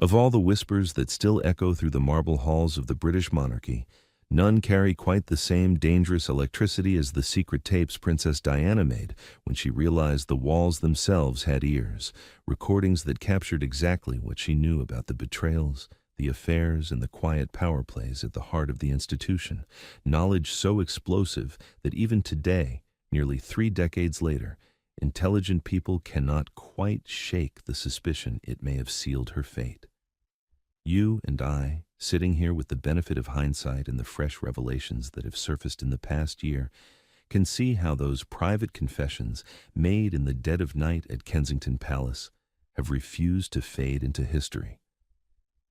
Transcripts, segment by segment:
Of all the whispers that still echo through the marble halls of the British monarchy, none carry quite the same dangerous electricity as the secret tapes Princess Diana made when she realized the walls themselves had ears, recordings that captured exactly what she knew about the betrayals, the affairs, and the quiet power plays at the heart of the institution, knowledge so explosive that even today, nearly 3 decades later, intelligent people cannot quite shake the suspicion it may have sealed her fate. You and I, sitting here with the benefit of hindsight and the fresh revelations that have surfaced in the past year, can see how those private confessions made in the dead of night at Kensington Palace have refused to fade into history.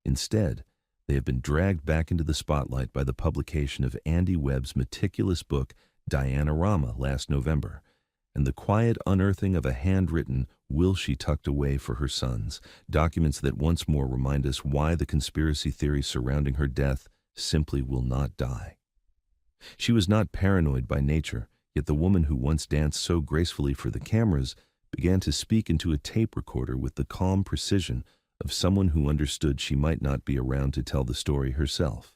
Instead, they have been dragged back into the spotlight by the publication of Andy Webb's meticulous book, Diana Rama, last November, and the quiet unearthing of a handwritten will she tucked away for her sons, documents that once more remind us why the conspiracy theory surrounding her death simply will not die. She was not paranoid by nature, yet the woman who once danced so gracefully for the cameras began to speak into a tape recorder with the calm precision of someone who understood she might not be around to tell the story herself.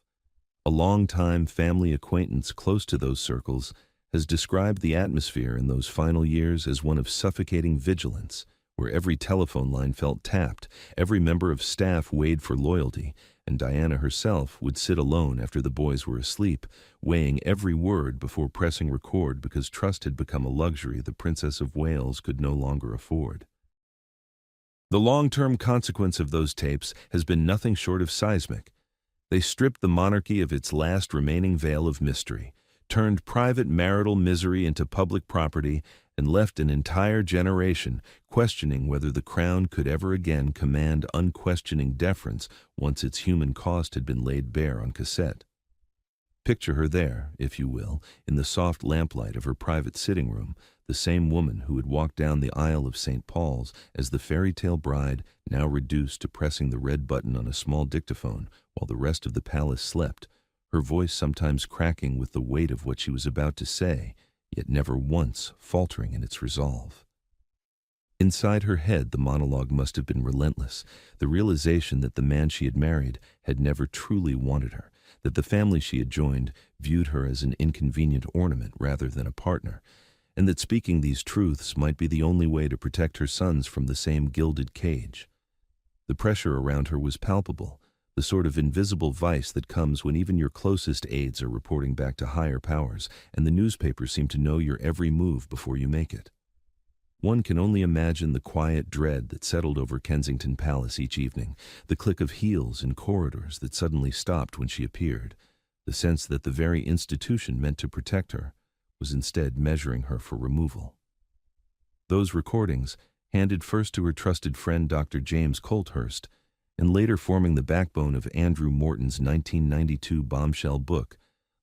A long-time family acquaintance close to those circles has described the atmosphere in those final years as one of suffocating vigilance, where every telephone line felt tapped, every member of staff weighed for loyalty, and Diana herself would sit alone after the boys were asleep, weighing every word before pressing record because trust had become a luxury the Princess of Wales could no longer afford. The long-term consequence of those tapes has been nothing short of seismic. They stripped the monarchy of its last remaining veil of mystery, turned private marital misery into public property, and left an entire generation questioning whether the crown could ever again command unquestioning deference once its human cost had been laid bare on cassette. Picture her there, if you will, in the soft lamplight of her private sitting room, the same woman who had walked down the aisle of St. Paul's as the fairy tale bride, now reduced to pressing the red button on a small dictaphone while the rest of the palace slept, her voice sometimes cracking with the weight of what she was about to say, yet never once faltering in its resolve. Inside her head, the monologue must have been relentless, the realization that the man she had married had never truly wanted her, that the family she had joined viewed her as an inconvenient ornament rather than a partner, and that speaking these truths might be the only way to protect her sons from the same gilded cage. The pressure around her was palpable, the sort of invisible vice that comes when even your closest aides are reporting back to higher powers, and the newspapers seem to know your every move before you make it. One can only imagine the quiet dread that settled over Kensington Palace each evening, the click of heels in corridors that suddenly stopped when she appeared, the sense that the very institution meant to protect her was instead measuring her for removal. Those recordings, handed first to her trusted friend Dr. James Colthurst, and later forming the backbone of Andrew Morton's 1992 Bombshell book,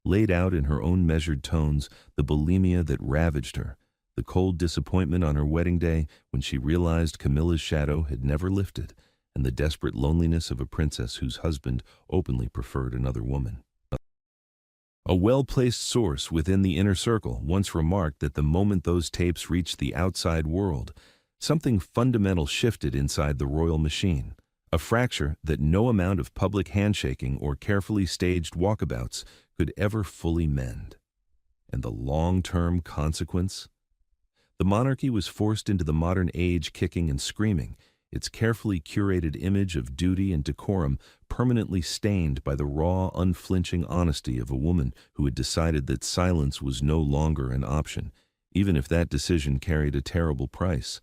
laid out in her own measured tones the bulimia that ravaged her, the cold disappointment on her wedding day when she realized Camilla's shadow had never lifted, and the desperate loneliness of a princess whose husband openly preferred another woman. A well-placed source within the inner circle once remarked that the moment those tapes reached the outside world, something fundamental shifted inside the royal machine. A fracture that no amount of public handshaking or carefully staged walkabouts could ever fully mend. And the long-term consequence? The monarchy was forced into the modern age kicking and screaming, its carefully curated image of duty and decorum permanently stained by the raw, unflinching honesty of a woman who had decided that silence was no longer an option, even if that decision carried a terrible price.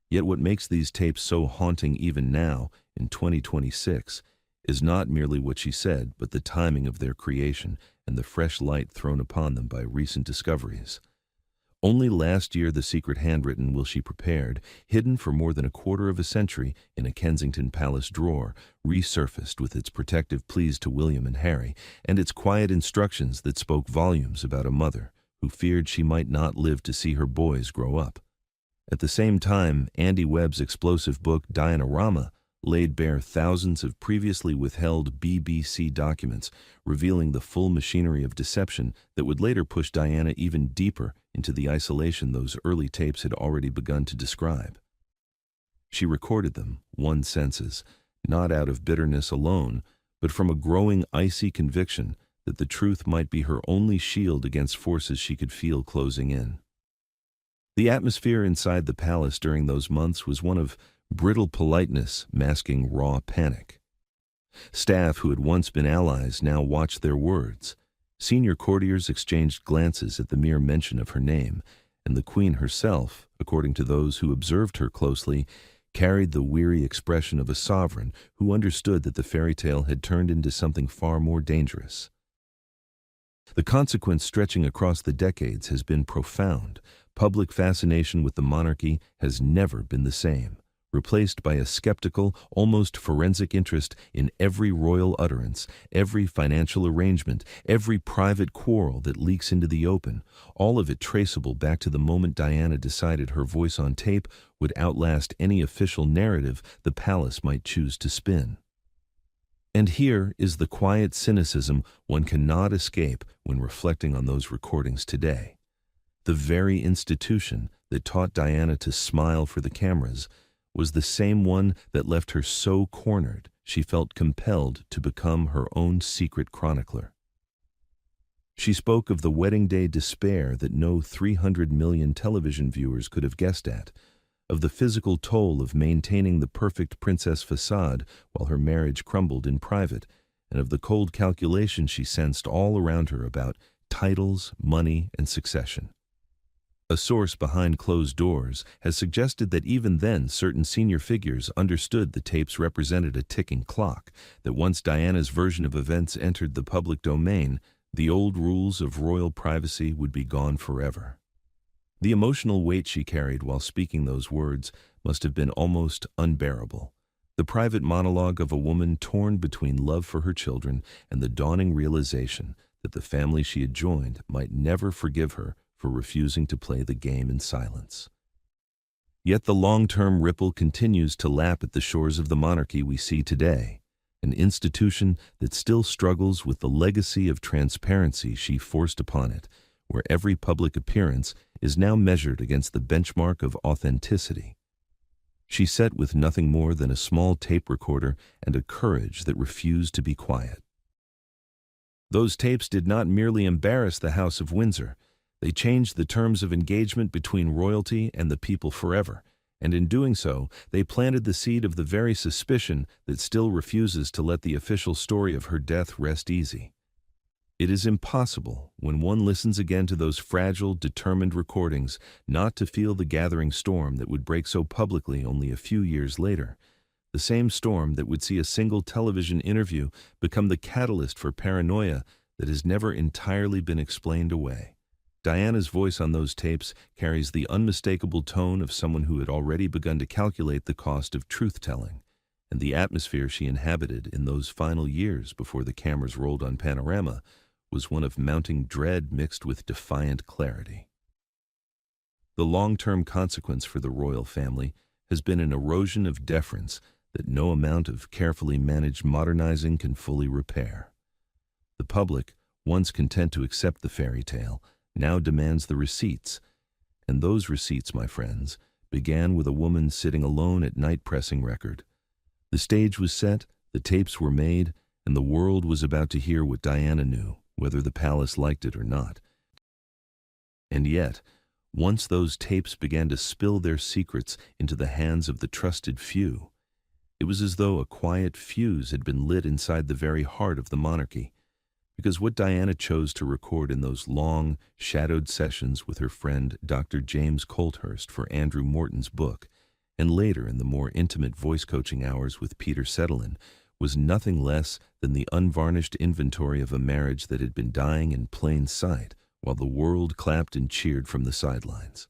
Yet what makes these tapes so haunting even now, in 2026, is not merely what she said, but the timing of their creation and the fresh light thrown upon them by recent discoveries. Only last year the secret handwritten will she prepared, hidden for more than a quarter of a century in a Kensington Palace drawer, resurfaced with its protective pleas to William and Harry, and its quiet instructions that spoke volumes about a mother who feared she might not live to see her boys grow up. At the same time, Andy Webb's explosive book, Diana Rama, laid bare thousands of previously withheld BBC documents, revealing the full machinery of deception that would later push Diana even deeper into the isolation those early tapes had already begun to describe. She recorded them, one senses, not out of bitterness alone, but from a growing icy conviction that the truth might be her only shield against forces she could feel closing in. The atmosphere inside the palace during those months was one of brittle politeness masking raw panic. Staff who had once been allies now watched their words. Senior courtiers exchanged glances at the mere mention of her name, and the queen herself, according to those who observed her closely, carried the weary expression of a sovereign who understood that the fairy tale had turned into something far more dangerous. The consequence stretching across the decades has been profound. Public fascination with the monarchy has never been the same, replaced by a skeptical, almost forensic interest in every royal utterance, every financial arrangement, every private quarrel that leaks into the open, all of it traceable back to the moment Diana decided her voice on tape would outlast any official narrative the palace might choose to spin. And here is the quiet cynicism one cannot escape when reflecting on those recordings today. The very institution that taught Diana to smile for the cameras was the same one that left her so cornered she felt compelled to become her own secret chronicler. She spoke of the wedding day despair that no 300 million television viewers could have guessed at, of the physical toll of maintaining the perfect princess facade while her marriage crumbled in private, and of the cold calculation she sensed all around her about titles, money, and succession. A source behind closed doors has suggested that even then certain senior figures understood the tapes represented a ticking clock, that once Diana's version of events entered the public domain, the old rules of royal privacy would be gone forever. The emotional weight she carried while speaking those words must have been almost unbearable. The private monologue of a woman torn between love for her children and the dawning realization that the family she had joined might never forgive her for refusing to play the game in silence. Yet the long-term ripple continues to lap at the shores of the monarchy we see today, an institution that still struggles with the legacy of transparency she forced upon it, where every public appearance is now measured against the benchmark of authenticity. She sat with nothing more than a small tape recorder and a courage that refused to be quiet. Those tapes did not merely embarrass the House of Windsor. They changed the terms of engagement between royalty and the people forever, and in doing so, they planted the seed of the very suspicion that still refuses to let the official story of her death rest easy. It is impossible, when one listens again to those fragile, determined recordings, not to feel the gathering storm that would break so publicly only a few years later, the same storm that would see a single television interview become the catalyst for paranoia that has never entirely been explained away. Diana's voice on those tapes carries the unmistakable tone of someone who had already begun to calculate the cost of truth-telling, and the atmosphere she inhabited in those final years before the cameras rolled on Panorama was one of mounting dread mixed with defiant clarity. The long-term consequence for the royal family has been an erosion of deference that no amount of carefully managed modernizing can fully repair. The public, once content to accept the fairy tale, now demands the receipts, and those receipts, my friends, began with a woman sitting alone at night pressing record. The stage was set, the tapes were made, and the world was about to hear what Diana knew, whether the palace liked it or not. And yet, once those tapes began to spill their secrets into the hands of the trusted few, it was as though a quiet fuse had been lit inside the very heart of the monarchy. Because what Diana chose to record in those long, shadowed sessions with her friend Dr. James Colthurst for Andrew Morton's book, and later in the more intimate voice coaching hours with Peter Settlin, was nothing less than the unvarnished inventory of a marriage that had been dying in plain sight while the world clapped and cheered from the sidelines.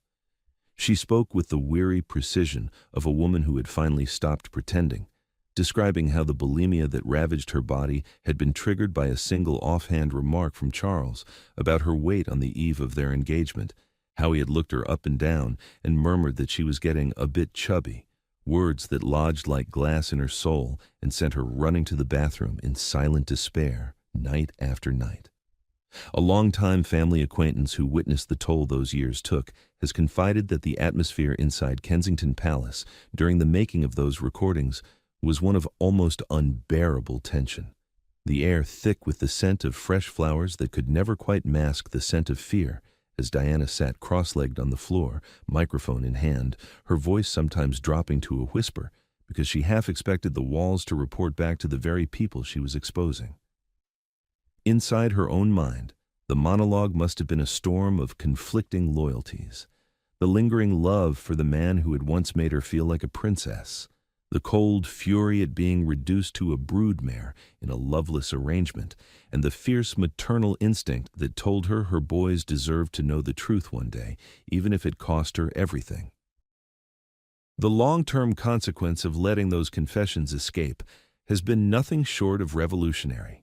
She spoke with the weary precision of a woman who had finally stopped pretending, describing how the bulimia that ravaged her body had been triggered by a single offhand remark from Charles about her weight on the eve of their engagement, how he had looked her up and down and murmured that she was getting a bit chubby, words that lodged like glass in her soul and sent her running to the bathroom in silent despair, night after night. A longtime family acquaintance who witnessed the toll those years took has confided that the atmosphere inside Kensington Palace during the making of those recordings was one of almost unbearable tension, the air thick with the scent of fresh flowers that could never quite mask the scent of fear. As Diana sat cross-legged on the floor, microphone in hand, her voice sometimes dropping to a whisper, because she half expected the walls to report back to the very people she was exposing. Inside her own mind, the monologue must have been a storm of conflicting loyalties. The lingering love for the man who had once made her feel like a princess. The cold fury at being reduced to a broodmare in a loveless arrangement, and the fierce maternal instinct that told her her boys deserved to know the truth one day, even if it cost her everything. The long-term consequence of letting those confessions escape has been nothing short of revolutionary.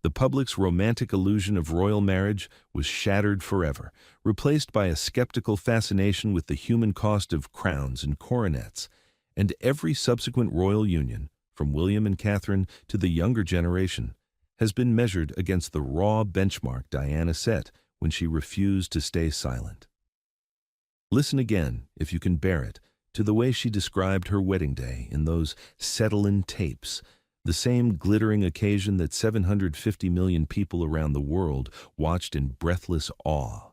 The public's romantic illusion of royal marriage was shattered forever, replaced by a skeptical fascination with the human cost of crowns and coronets, and every subsequent royal union, from William and Catherine to the younger generation, has been measured against the raw benchmark Diana set when she refused to stay silent. Listen again, if you can bear it, to the way she described her wedding day in those settle-in tapes, the same glittering occasion that 750 million people around the world watched in breathless awe.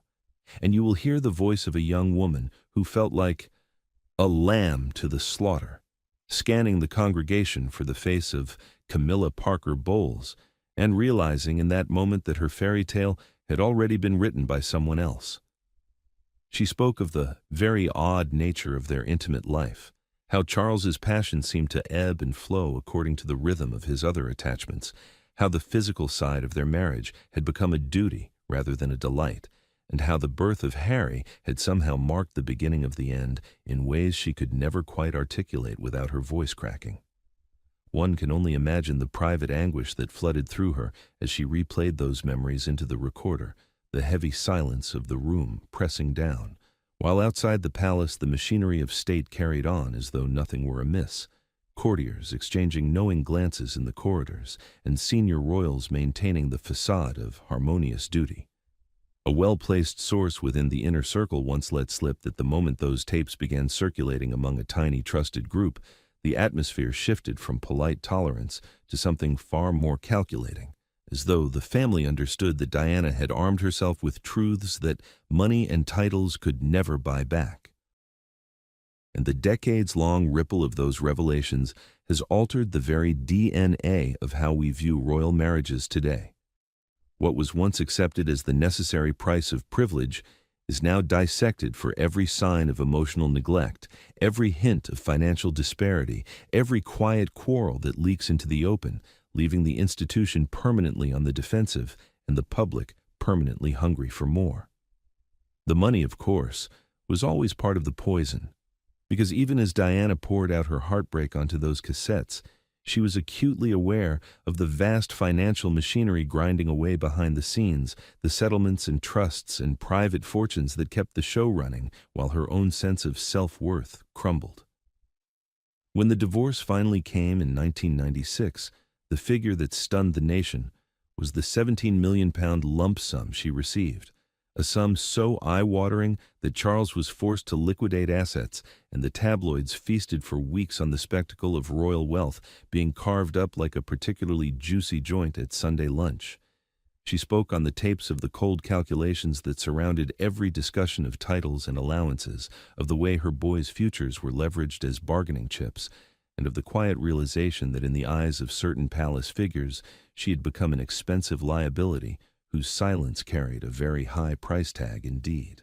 And you will hear the voice of a young woman who felt like a lamb to the slaughter, scanning the congregation for the face of Camilla Parker Bowles, and realizing in that moment that her fairy tale had already been written by someone else. She spoke of the very odd nature of their intimate life, how Charles's passion seemed to ebb and flow according to the rhythm of his other attachments, how the physical side of their marriage had become a duty rather than a delight, and how the birth of Harry had somehow marked the beginning of the end in ways she could never quite articulate without her voice cracking. One can only imagine the private anguish that flooded through her as she replayed those memories into the recorder, the heavy silence of the room pressing down, while outside the palace the machinery of state carried on as though nothing were amiss, courtiers exchanging knowing glances in the corridors, and senior royals maintaining the facade of harmonious duty. A well-placed source within the inner circle once let slip that the moment those tapes began circulating among a tiny trusted group, the atmosphere shifted from polite tolerance to something far more calculating, as though the family understood that Diana had armed herself with truths that money and titles could never buy back. And the decades-long ripple of those revelations has altered the very DNA of how we view royal marriages today. What was once accepted as the necessary price of privilege is now dissected for every sign of emotional neglect, every hint of financial disparity, every quiet quarrel that leaks into the open, leaving the institution permanently on the defensive and the public permanently hungry for more. The money, of course, was always part of the poison, because even as Diana poured out her heartbreak onto those cassettes, she was acutely aware of the vast financial machinery grinding away behind the scenes, the settlements and trusts and private fortunes that kept the show running while her own sense of self-worth crumbled. When the divorce finally came in 1996, the figure that stunned the nation was the £17 million lump sum she received, a sum so eye-watering that Charles was forced to liquidate assets, and the tabloids feasted for weeks on the spectacle of royal wealth being carved up like a particularly juicy joint at Sunday lunch. She spoke on the tapes of the cold calculations that surrounded every discussion of titles and allowances, of the way her boys' futures were leveraged as bargaining chips, and of the quiet realization that in the eyes of certain palace figures she had become an expensive liability whose silence carried a very high price tag indeed.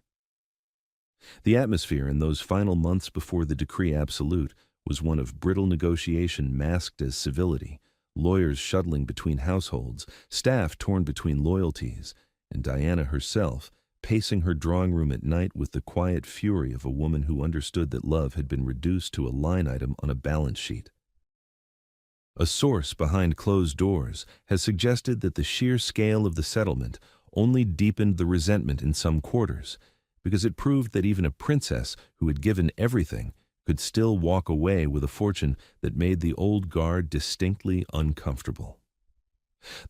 The atmosphere in those final months before the decree absolute was one of brittle negotiation masked as civility, lawyers shuttling between households, staff torn between loyalties, and Diana herself pacing her drawing room at night with the quiet fury of a woman who understood that love had been reduced to a line item on a balance sheet. A source behind closed doors has suggested that the sheer scale of the settlement only deepened the resentment in some quarters, because it proved that even a princess who had given everything could still walk away with a fortune that made the old guard distinctly uncomfortable.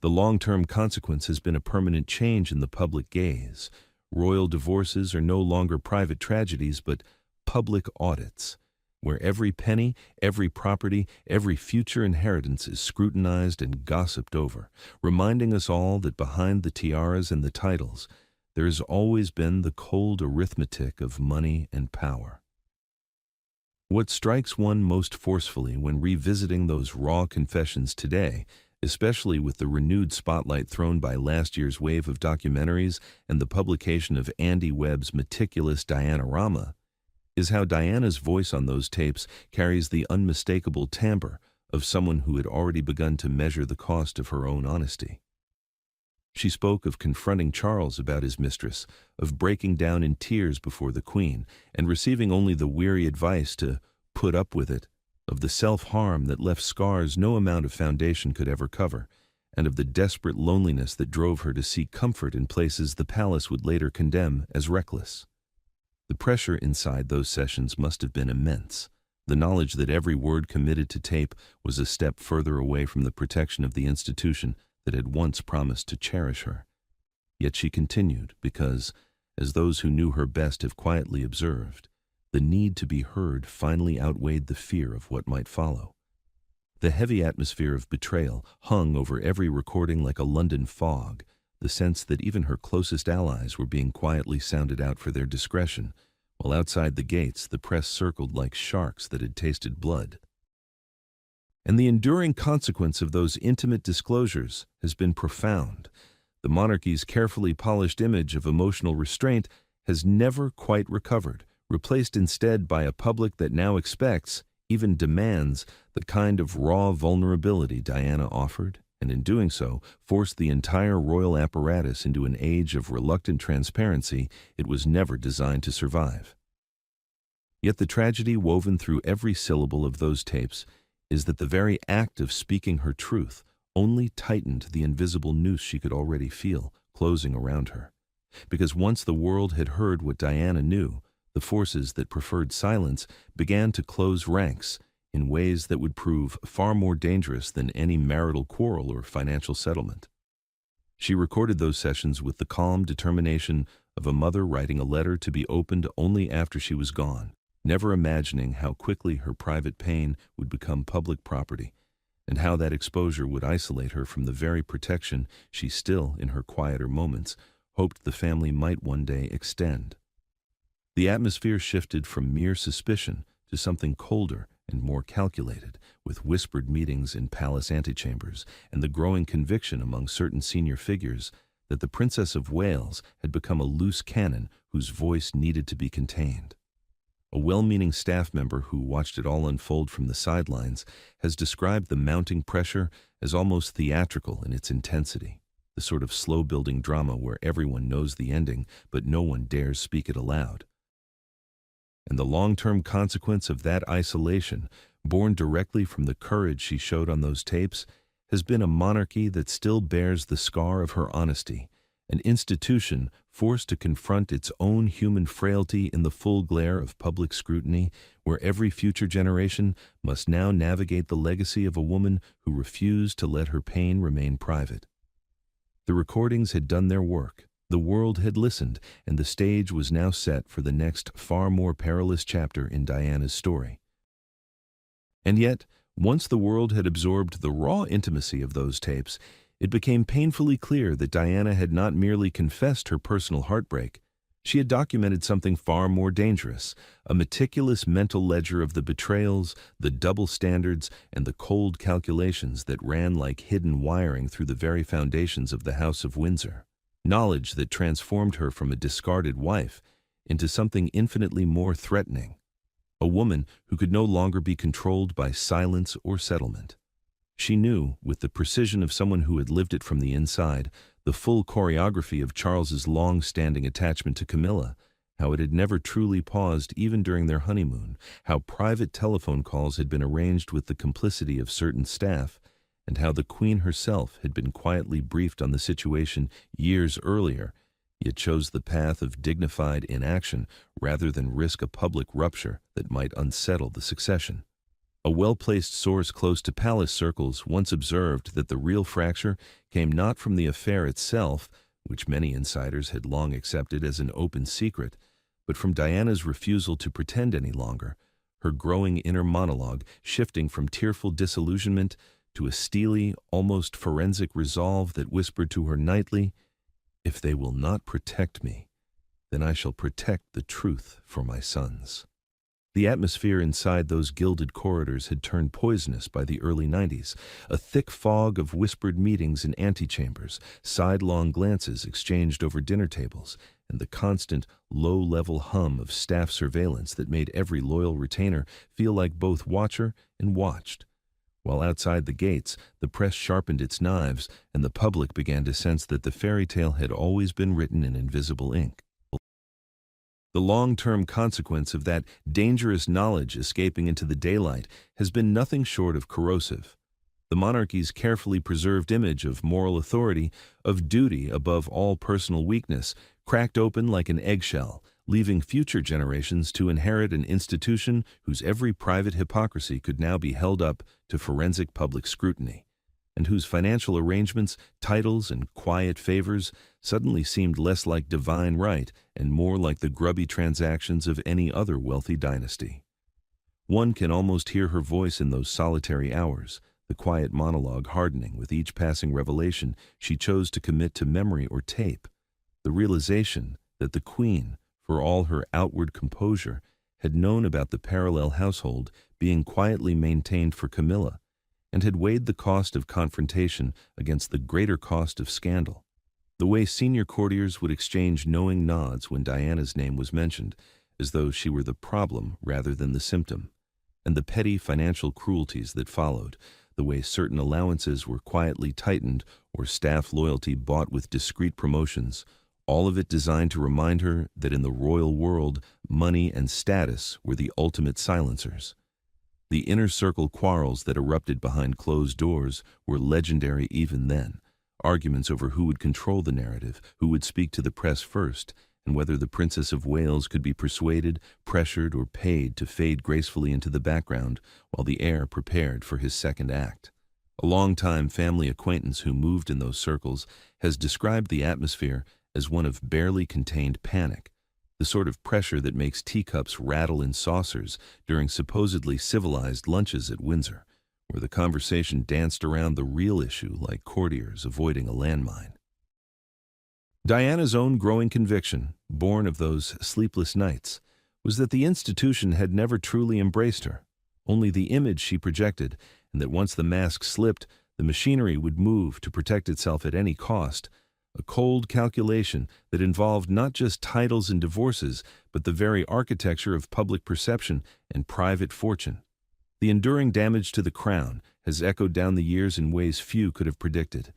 The long-term consequence has been a permanent change in the public gaze. Royal divorces are no longer private tragedies, but public audits. where every penny, every property, every future inheritance is scrutinized and gossiped over, reminding us all that behind the tiaras and the titles, there has always been the cold arithmetic of money and power. What strikes one most forcefully when revisiting those raw confessions today, especially with the renewed spotlight thrown by last year's wave of documentaries and the publication of Andy Webb's meticulous Diana Rama, is how Diana's voice on those tapes carries the unmistakable timbre of someone who had already begun to measure the cost of her own honesty. She spoke of confronting Charles about his mistress, of breaking down in tears before the Queen, and receiving only the weary advice to put up with it, of the self-harm that left scars no amount of foundation could ever cover, and of the desperate loneliness that drove her to seek comfort in places the palace would later condemn as reckless. The pressure inside those sessions must have been immense. The knowledge that every word committed to tape was a step further away from the protection of the institution that had once promised to cherish her. Yet she continued because, as those who knew her best have quietly observed, the need to be heard finally outweighed the fear of what might follow. The heavy atmosphere of betrayal hung over every recording like a London fog, the sense that even her closest allies were being quietly sounded out for their discretion, while outside the gates the press circled like sharks that had tasted blood. And the enduring consequence of those intimate disclosures has been profound. The monarchy's carefully polished image of emotional restraint has never quite recovered, replaced instead by a public that now expects, even demands, the kind of raw vulnerability Diana offered, and in doing so, forced the entire royal apparatus into an age of reluctant transparency it was never designed to survive. Yet the tragedy woven through every syllable of those tapes is that the very act of speaking her truth only tightened the invisible noose she could already feel closing around her. Because once the world had heard what Diana knew, the forces that preferred silence began to close ranks in ways that would prove far more dangerous than any marital quarrel or financial settlement. She recorded those sessions with the calm determination of a mother writing a letter to be opened only after she was gone, never imagining how quickly her private pain would become public property, and how that exposure would isolate her from the very protection she still, in her quieter moments, hoped the family might one day extend. The atmosphere shifted from mere suspicion to something colder and more calculated, with whispered meetings in palace antechambers and the growing conviction among certain senior figures that the Princess of Wales had become a loose cannon whose voice needed to be contained. A well-meaning staff member who watched it all unfold from the sidelines has described the mounting pressure as almost theatrical in its intensity, the sort of slow-building drama where everyone knows the ending but no one dares speak it aloud. And the long-term consequence of that isolation, born directly from the courage she showed on those tapes, has been a monarchy that still bears the scar of her honesty, an institution forced to confront its own human frailty in the full glare of public scrutiny, where every future generation must now navigate the legacy of a woman who refused to let her pain remain private. The recordings had done their work. The world had listened, and the stage was now set for the next far more perilous chapter in Diana's story. And yet, once the world had absorbed the raw intimacy of those tapes, it became painfully clear that Diana had not merely confessed her personal heartbreak. She had documented something far more dangerous, a meticulous mental ledger of the betrayals, the double standards, and the cold calculations that ran like hidden wiring through the very foundations of the House of Windsor. Knowledge that transformed her from a discarded wife into something infinitely more threatening, a woman who could no longer be controlled by silence or settlement. She knew, with the precision of someone who had lived it from the inside, the full choreography of Charles's long-standing attachment to Camilla, how it had never truly paused even during their honeymoon, how private telephone calls had been arranged with the complicity of certain staff, and how the Queen herself had been quietly briefed on the situation years earlier, yet chose the path of dignified inaction rather than risk a public rupture that might unsettle the succession. A well-placed source close to palace circles once observed that the real fracture came not from the affair itself, which many insiders had long accepted as an open secret, but from Diana's refusal to pretend any longer, her growing inner monologue shifting from tearful disillusionment to a steely, almost forensic resolve that whispered to her nightly, "If they will not protect me, then I shall protect the truth for my sons." The atmosphere inside those gilded corridors had turned poisonous by the early 90s, a thick fog of whispered meetings in antechambers, sidelong glances exchanged over dinner tables, and the constant, low-level hum of staff surveillance that made every loyal retainer feel like both watcher and watched. While outside the gates, the press sharpened its knives, and the public began to sense that the fairy tale had always been written in invisible ink. The long-term consequence of that dangerous knowledge escaping into the daylight has been nothing short of corrosive. The monarchy's carefully preserved image of moral authority, of duty above all personal weakness, cracked open like an eggshell, leaving future generations to inherit an institution whose every private hypocrisy could now be held up to forensic public scrutiny, and whose financial arrangements, titles, and quiet favors suddenly seemed less like divine right and more like the grubby transactions of any other wealthy dynasty. One can almost hear her voice in those solitary hours, the quiet monologue hardening with each passing revelation she chose to commit to memory or tape, the realization that the Queen, for all her outward composure, had known about the parallel household being quietly maintained for Camilla, and had weighed the cost of confrontation against the greater cost of scandal. The way senior courtiers would exchange knowing nods when Diana's name was mentioned, as though she were the problem rather than the symptom, and the petty financial cruelties that followed, the way certain allowances were quietly tightened or staff loyalty bought with discreet promotions, all of it designed to remind her that in the royal world, money and status were the ultimate silencers. The inner circle quarrels that erupted behind closed doors were legendary even then, arguments over who would control the narrative, who would speak to the press first, and whether the Princess of Wales could be persuaded, pressured, or paid to fade gracefully into the background while the heir prepared for his second act. A long-time family acquaintance who moved in those circles has described the atmosphere as one of barely contained panic, the sort of pressure that makes teacups rattle in saucers during supposedly civilized lunches at Windsor, where the conversation danced around the real issue like courtiers avoiding a landmine. Diana's own growing conviction, born of those sleepless nights, was that the institution had never truly embraced her, only the image she projected, and that once the mask slipped, the machinery would move to protect itself at any cost, a cold calculation that involved not just titles and divorces, but the very architecture of public perception and private fortune. The enduring damage to the crown has echoed down the years in ways few could have predicted.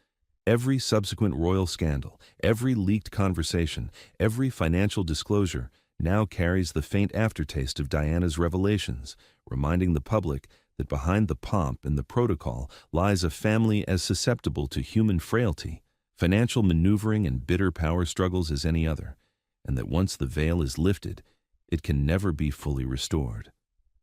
Every subsequent royal scandal, every leaked conversation, every financial disclosure now carries the faint aftertaste of Diana's revelations, reminding the public that behind the pomp and the protocol lies a family as susceptible to human frailty, financial maneuvering, and bitter power struggles as any other, and that once the veil is lifted, it can never be fully restored.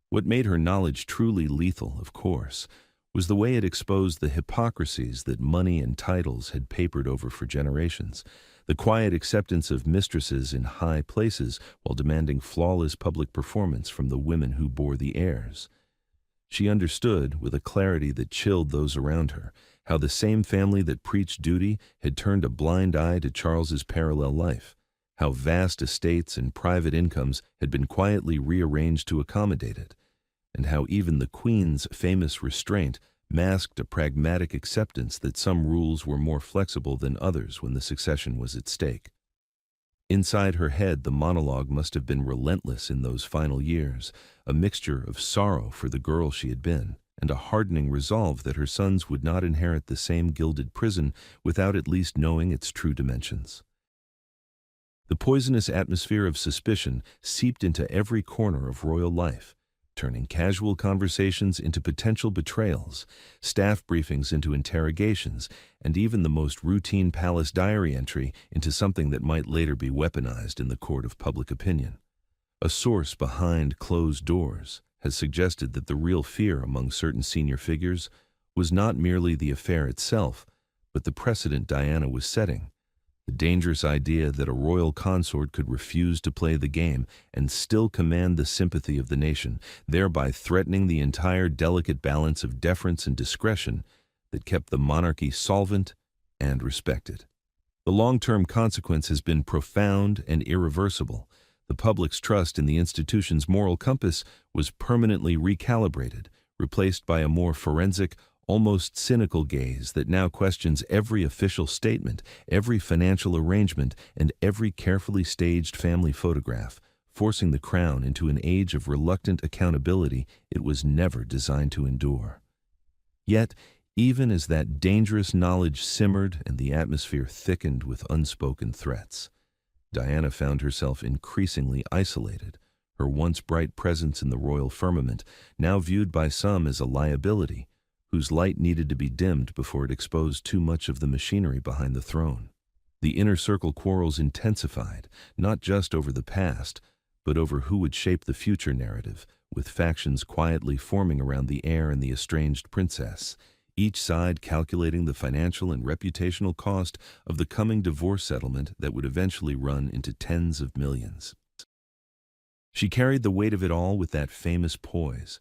What made her knowledge truly lethal, of course, was the way it exposed the hypocrisies that money and titles had papered over for generations, the quiet acceptance of mistresses in high places while demanding flawless public performance from the women who bore the heirs. She understood, with a clarity that chilled those around her, how the same family that preached duty had turned a blind eye to Charles's parallel life, how vast estates and private incomes had been quietly rearranged to accommodate it, and how even the Queen's famous restraint masked a pragmatic acceptance that some rules were more flexible than others when the succession was at stake. Inside her head, the monologue must have been relentless in those final years, a mixture of sorrow for the girl she had been, and a hardening resolve that her sons would not inherit the same gilded prison without at least knowing its true dimensions. The poisonous atmosphere of suspicion seeped into every corner of royal life, turning casual conversations into potential betrayals, staff briefings into interrogations, and even the most routine palace diary entry into something that might later be weaponized in the court of public opinion. A source behind closed doors has suggested that the real fear among certain senior figures was not merely the affair itself, but the precedent Diana was setting, The dangerous idea that a royal consort could refuse to play the game and still command the sympathy of the nation, thereby threatening the entire delicate balance of deference and discretion that kept the monarchy solvent and respected. The long-term consequence has been profound and irreversible. The public's trust in the institution's moral compass was permanently recalibrated, replaced by a more forensic, almost cynical gaze that now questions every official statement, every financial arrangement, and every carefully staged family photograph, forcing the crown into an age of reluctant accountability it was never designed to endure. Yet, even as that dangerous knowledge simmered and the atmosphere thickened with unspoken threats, Diana found herself increasingly isolated, her once bright presence in the royal firmament now viewed by some as a liability, whose light needed to be dimmed before it exposed too much of the machinery behind the throne. The inner circle quarrels intensified, not just over the past, but over who would shape the future narrative, with factions quietly forming around the heir and the estranged princess, each side calculating the financial and reputational cost of the coming divorce settlement that would eventually run into tens of millions. She carried the weight of it all with that famous poise,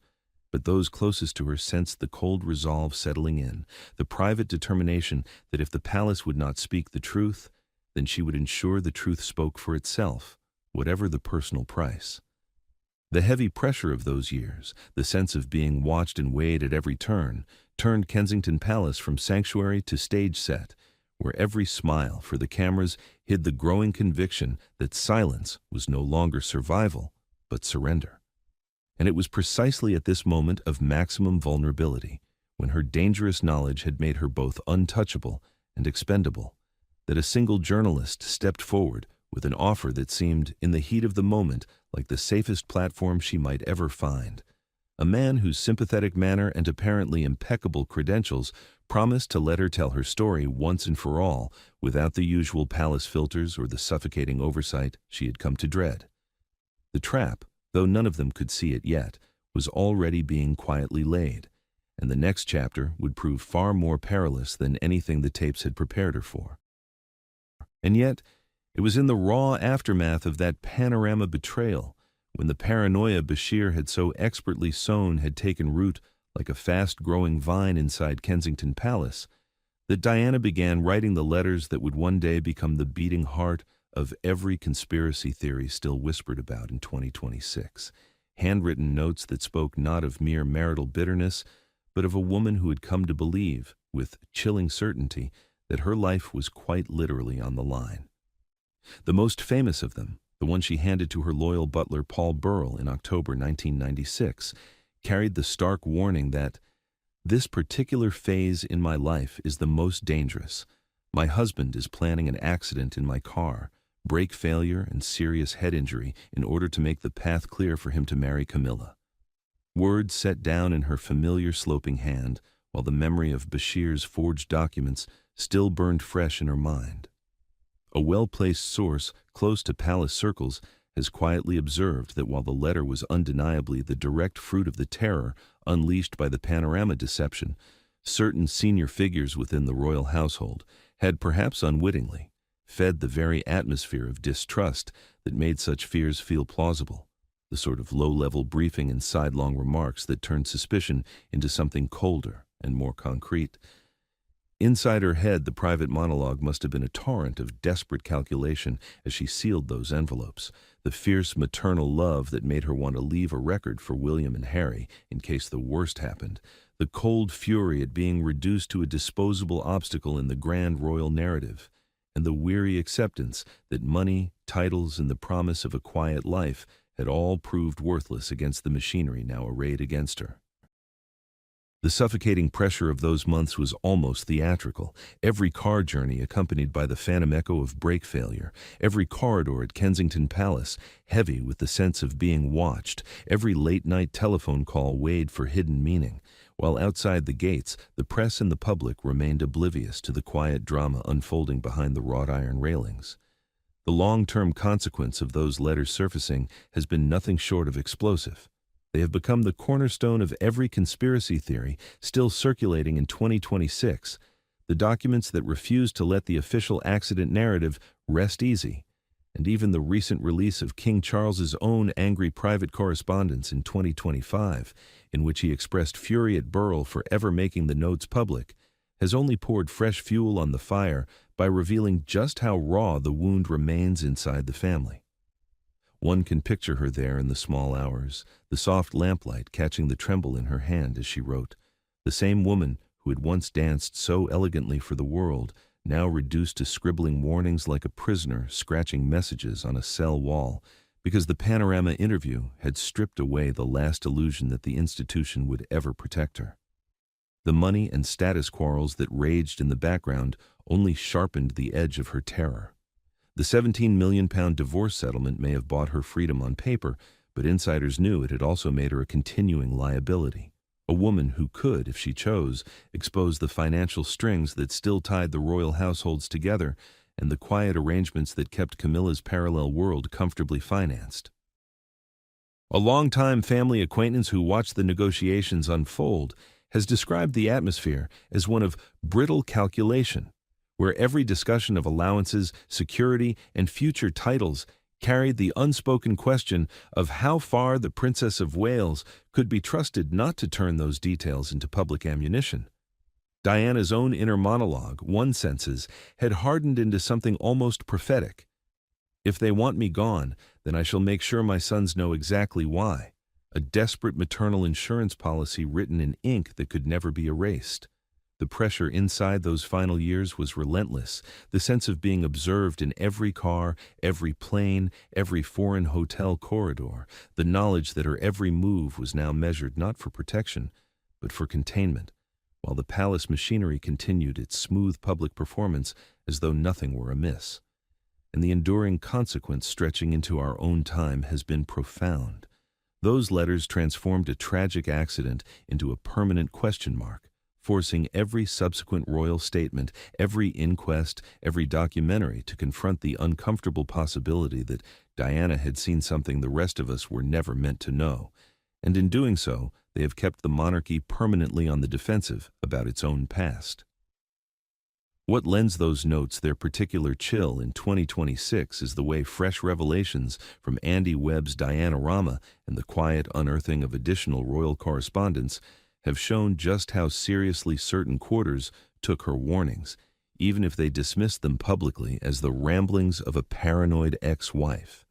but those closest to her sensed the cold resolve settling in, the private determination that if the palace would not speak the truth, then she would ensure the truth spoke for itself, whatever the personal price. The heavy pressure of those years, the sense of being watched and weighed at every turn, turned Kensington Palace from sanctuary to stage set, where every smile for the cameras hid the growing conviction that silence was no longer survival, but surrender. And it was precisely at this moment of maximum vulnerability, when her dangerous knowledge had made her both untouchable and expendable, that a single journalist stepped forward with an offer that seemed, in the heat of the moment, like the safest platform she might ever find. A man whose sympathetic manner and apparently impeccable credentials promised to let her tell her story once and for all, without the usual palace filters or the suffocating oversight she had come to dread. The trap, though none of them could see it yet, was already being quietly laid, and the next chapter would prove far more perilous than anything the tapes had prepared her for. And yet, it was in the raw aftermath of that Panorama betrayal, when the paranoia Bashir had so expertly sown had taken root like a fast-growing vine inside Kensington Palace, that Diana began writing the letters that would one day become the beating heart of every conspiracy theory still whispered about in 2026, handwritten notes that spoke not of mere marital bitterness, but of a woman who had come to believe, with chilling certainty, that her life was quite literally on the line. The most famous of them, the one she handed to her loyal butler Paul Burrell in October 1996, carried the stark warning that, "This particular phase in my life is the most dangerous. My husband is planning an accident in my car, brake failure and serious head injury in order to make the path clear for him to marry Camilla." Words set down in her familiar sloping hand, while the memory of Bashir's forged documents still burned fresh in her mind. A well-placed source close to palace circles has quietly observed that while the letter was undeniably the direct fruit of the terror unleashed by the Panorama deception, certain senior figures within the royal household had, perhaps unwittingly, fed the very atmosphere of distrust that made such fears feel plausible, the sort of low-level briefing and sidelong remarks that turned suspicion into something colder and more concrete. Inside her head, the private monologue must have been a torrent of desperate calculation as she sealed those envelopes, the fierce maternal love that made her want to leave a record for William and Harry in case the worst happened, the cold fury at being reduced to a disposable obstacle in the grand royal narrative, and the weary acceptance that money, titles, and the promise of a quiet life had all proved worthless against the machinery now arrayed against her. The suffocating pressure of those months was almost theatrical, every car journey accompanied by the phantom echo of brake failure, every corridor at Kensington Palace heavy with the sense of being watched, every late-night telephone call weighed for hidden meaning, while outside the gates the press and the public remained oblivious to the quiet drama unfolding behind the wrought iron railings. The long-term consequence of those letters surfacing has been nothing short of explosive. They have become the cornerstone of every conspiracy theory still circulating in 2026, the the documents that refused to let the official accident narrative rest easy, and even the recent release of King Charles's own angry private correspondence in 2025, in which he expressed fury at Burrell for ever making the notes public, has only poured fresh fuel on the fire by revealing just how raw the wound remains inside the family. One can picture her there in the small hours, the soft lamplight catching the tremble in her hand as she wrote, the same woman who had once danced so elegantly for the world, now reduced to scribbling warnings like a prisoner scratching messages on a cell wall, because the Panorama interview had stripped away the last illusion that the institution would ever protect her. The money and status quarrels that raged in the background only sharpened the edge of her terror. The £17 million divorce settlement may have bought her freedom on paper, but insiders knew it had also made her a continuing liability. A woman who could, if she chose, expose the financial strings that still tied the royal households together and the quiet arrangements that kept Camilla's parallel world comfortably financed. A longtime family acquaintance who watched the negotiations unfold has described the atmosphere as one of brittle calculation, where every discussion of allowances, security, and future titles carried the unspoken question of how far the Princess of Wales could be trusted not to turn those details into public ammunition. Diana's own inner monologue, one senses, had hardened into something almost prophetic. "If they want me gone, then I shall make sure my sons know exactly why." A desperate maternal insurance policy written in ink that could never be erased. The pressure inside those final years was relentless, the sense of being observed in every car, every plane, every foreign hotel corridor, the knowledge that her every move was now measured not for protection, but for containment, while the palace machinery continued its smooth public performance as though nothing were amiss. And the enduring consequence stretching into our own time has been profound. Those letters transformed a tragic accident into a permanent question mark, forcing every subsequent royal statement, every inquest, every documentary to confront the uncomfortable possibility that Diana had seen something the rest of us were never meant to know, and in doing so, they have kept the monarchy permanently on the defensive about its own past. What lends those notes their particular chill in 2026 is the way fresh revelations from Andy Webb's Diana Rama and the quiet unearthing of additional royal correspondence have shown just how seriously certain quarters took her warnings, even if they dismissed them publicly as the ramblings of a paranoid ex-wife.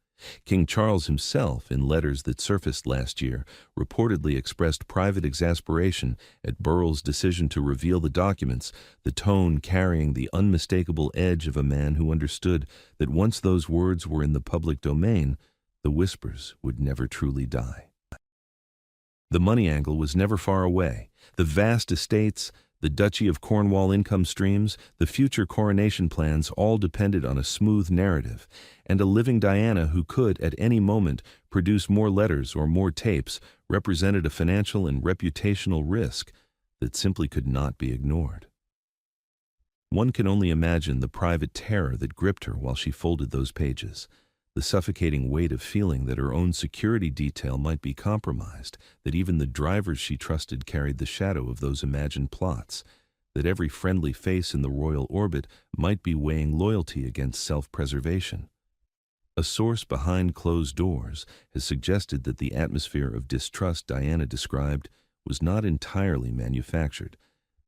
King Charles himself, in letters that surfaced last year, reportedly expressed private exasperation at Burrell's decision to reveal the documents, the tone carrying the unmistakable edge of a man who understood that once those words were in the public domain, the whispers would never truly die. The money angle was never far away. The vast estates, the Duchy of Cornwall income streams, the future coronation plans all depended on a smooth narrative, and a living Diana who could, at any moment, produce more letters or more tapes represented a financial and reputational risk that simply could not be ignored. One can only imagine the private terror that gripped her while she folded those pages, the suffocating weight of feeling that her own security detail might be compromised, that even the drivers she trusted carried the shadow of those imagined plots, that every friendly face in the royal orbit might be weighing loyalty against self-preservation. A source behind closed doors has suggested that the atmosphere of distrust Diana described was not entirely manufactured,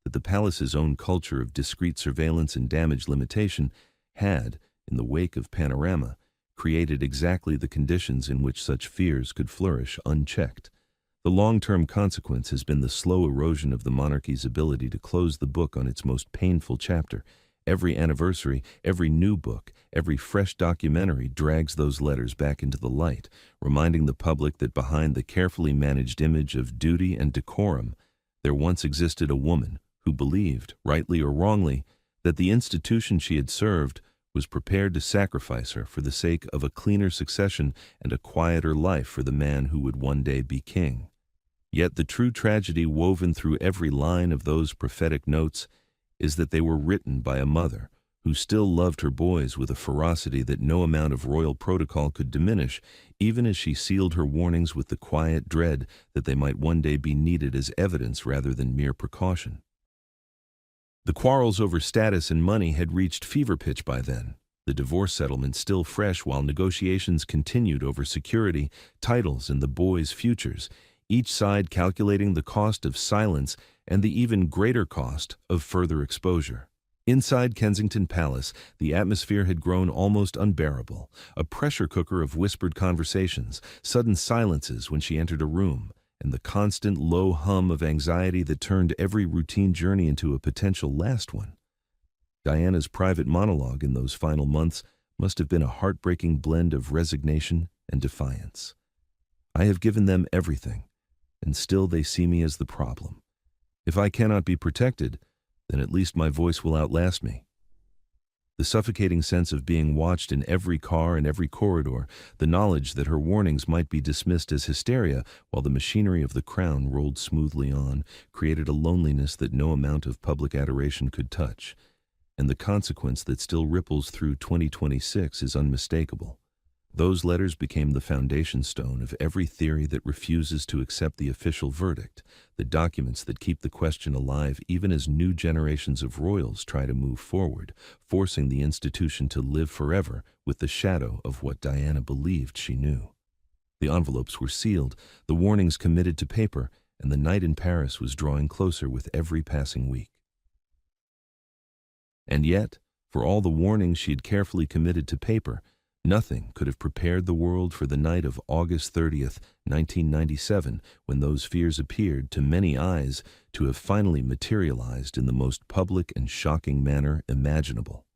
that the palace's own culture of discreet surveillance and damage limitation had, in the wake of Panorama, created exactly the conditions in which such fears could flourish unchecked. The long-term consequence has been the slow erosion of the monarchy's ability to close the book on its most painful chapter. Every anniversary, every new book, every fresh documentary drags those letters back into the light, reminding the public that behind the carefully managed image of duty and decorum, there once existed a woman who believed, rightly or wrongly, that the institution she had served was prepared to sacrifice her for the sake of a cleaner succession and a quieter life for the man who would one day be king. Yet the true tragedy woven through every line of those prophetic notes is that they were written by a mother who still loved her boys with a ferocity that no amount of royal protocol could diminish, even as she sealed her warnings with the quiet dread that they might one day be needed as evidence rather than mere precaution. The quarrels over status and money had reached fever pitch by then, the divorce settlement still fresh while negotiations continued over security, titles, and the boys' futures, each side calculating the cost of silence and the even greater cost of further exposure. Inside Kensington Palace, the atmosphere had grown almost unbearable, a pressure cooker of whispered conversations, sudden silences when she entered a room, and the constant low hum of anxiety that turned every routine journey into a potential last one. Diana's private monologue in those final months must have been a heartbreaking blend of resignation and defiance. I have given them everything, and still they see me as the problem. If I cannot be protected, then at least my voice will outlast me. The suffocating sense of being watched in every car and every corridor, the knowledge that her warnings might be dismissed as hysteria while the machinery of the crown rolled smoothly on, created a loneliness that no amount of public adoration could touch. And the consequence that still ripples through 2026 is unmistakable. Those letters became the foundation stone of every theory that refuses to accept the official verdict, the documents that keep the question alive even as new generations of royals try to move forward, forcing the institution to live forever with the shadow of what Diana believed she knew. The envelopes were sealed, the warnings committed to paper, and the night in Paris was drawing closer with every passing week. And yet, for all the warnings she had carefully committed to paper, nothing could have prepared the world for the night of August 30th, 1997, when those fears appeared, to many eyes, to have finally materialized in the most public and shocking manner imaginable.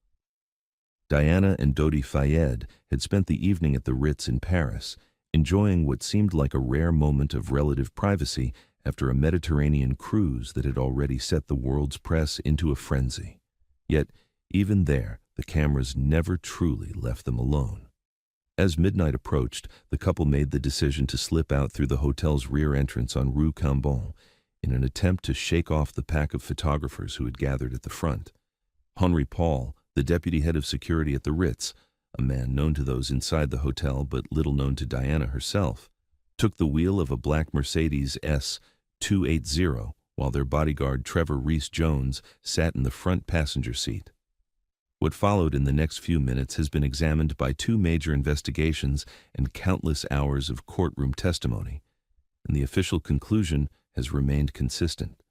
Diana and Dodi Fayed had spent the evening at the Ritz in Paris, enjoying what seemed like a rare moment of relative privacy after a Mediterranean cruise that had already set the world's press into a frenzy. Yet, even there, the cameras never truly left them alone. As midnight approached, the couple made the decision to slip out through the hotel's rear entrance on Rue Cambon in an attempt to shake off the pack of photographers who had gathered at the front. Henri Paul, the deputy head of security at the Ritz, a man known to those inside the hotel but little known to Diana herself, took the wheel of a black Mercedes S280 while their bodyguard Trevor Rees-Jones sat in the front passenger seat. What followed in the next few minutes has been examined by 2 major investigations and countless hours of courtroom testimony, and the official conclusion has remained consistent.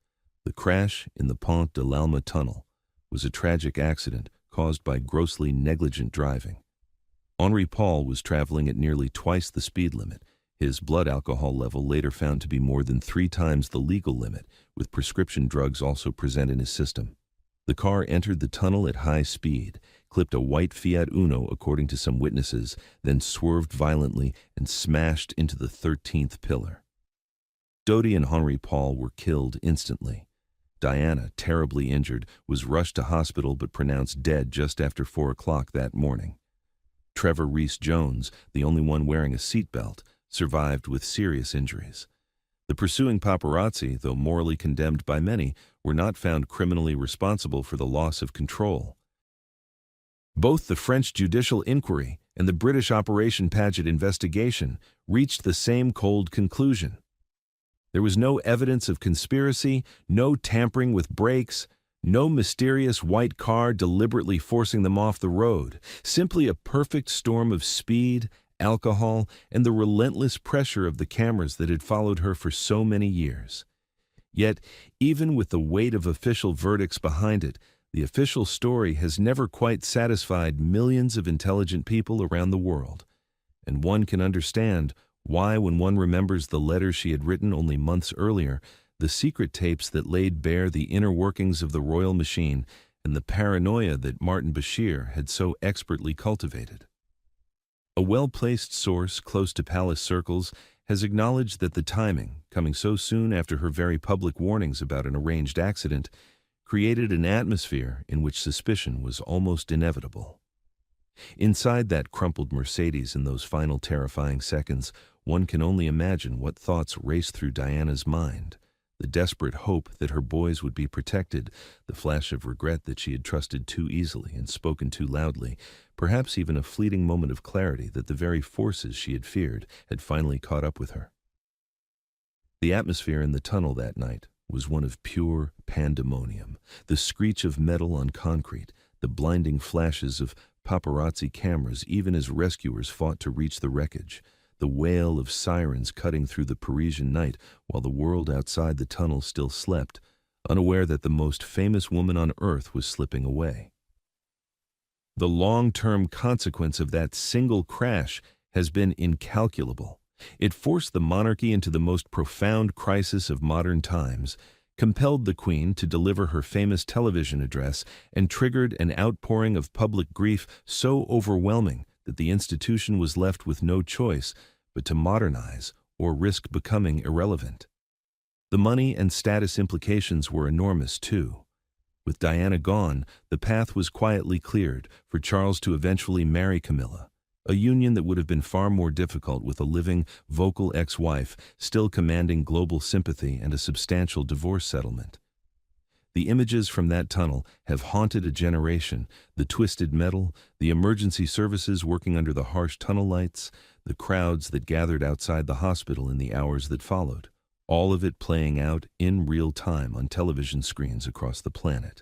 The crash in the Pont de l'Alma tunnel was a tragic accident caused by grossly negligent driving. Henri Paul was traveling at nearly twice the speed limit, his blood alcohol level later found to be more than 3 times the legal limit, with prescription drugs also present in his system. The car entered the tunnel at high speed, clipped a white Fiat Uno according to some witnesses, then swerved violently and smashed into the 13th pillar. Dodi and Henri Paul were killed instantly. Diana, terribly injured, was rushed to hospital but pronounced dead just after 4 o'clock that morning. Trevor Rees-Jones, the only one wearing a seatbelt, survived with serious injuries. The pursuing paparazzi, though morally condemned by many, were not found criminally responsible for the loss of control. Both the French judicial inquiry and the British Operation Paget investigation reached the same cold conclusion. There was no evidence of conspiracy, no tampering with brakes, no mysterious white car deliberately forcing them off the road, simply a perfect storm of speed, alcohol, and the relentless pressure of the cameras that had followed her for so many years. Yet, even with the weight of official verdicts behind it, the official story has never quite satisfied millions of intelligent people around the world. And one can understand why, when one remembers the letters she had written only months earlier, the secret tapes that laid bare the inner workings of the royal machine, and the paranoia that Martin Bashir had so expertly cultivated. A well-placed source close to palace circles has acknowledged that the timing, coming so soon after her very public warnings about an arranged accident, created an atmosphere in which suspicion was almost inevitable. Inside that crumpled Mercedes in those final terrifying seconds, one can only imagine what thoughts raced through Diana's mind. The desperate hope that her boys would be protected, the flash of regret that she had trusted too easily and spoken too loudly, perhaps even a fleeting moment of clarity that the very forces she had feared had finally caught up with her. The atmosphere in the tunnel that night was one of pure pandemonium. The screech of metal on concrete, the blinding flashes of paparazzi cameras even as rescuers fought to reach the wreckage, the wail of sirens cutting through the Parisian night while the world outside the tunnel still slept, unaware that the most famous woman on earth was slipping away. The long-term consequence of that single crash has been incalculable. It forced the monarchy into the most profound crisis of modern times, compelled the Queen to deliver her famous television address, and triggered an outpouring of public grief so overwhelming that the institution was left with no choice but to modernize or risk becoming irrelevant. The money and status implications were enormous, too. With Diana gone, the path was quietly cleared for Charles to eventually marry Camilla, a union that would have been far more difficult with a living, vocal ex-wife still commanding global sympathy and a substantial divorce settlement. The images from that tunnel have haunted a generation: the twisted metal, the emergency services working under the harsh tunnel lights, the crowds that gathered outside the hospital in the hours that followed, all of it playing out in real time on television screens across the planet.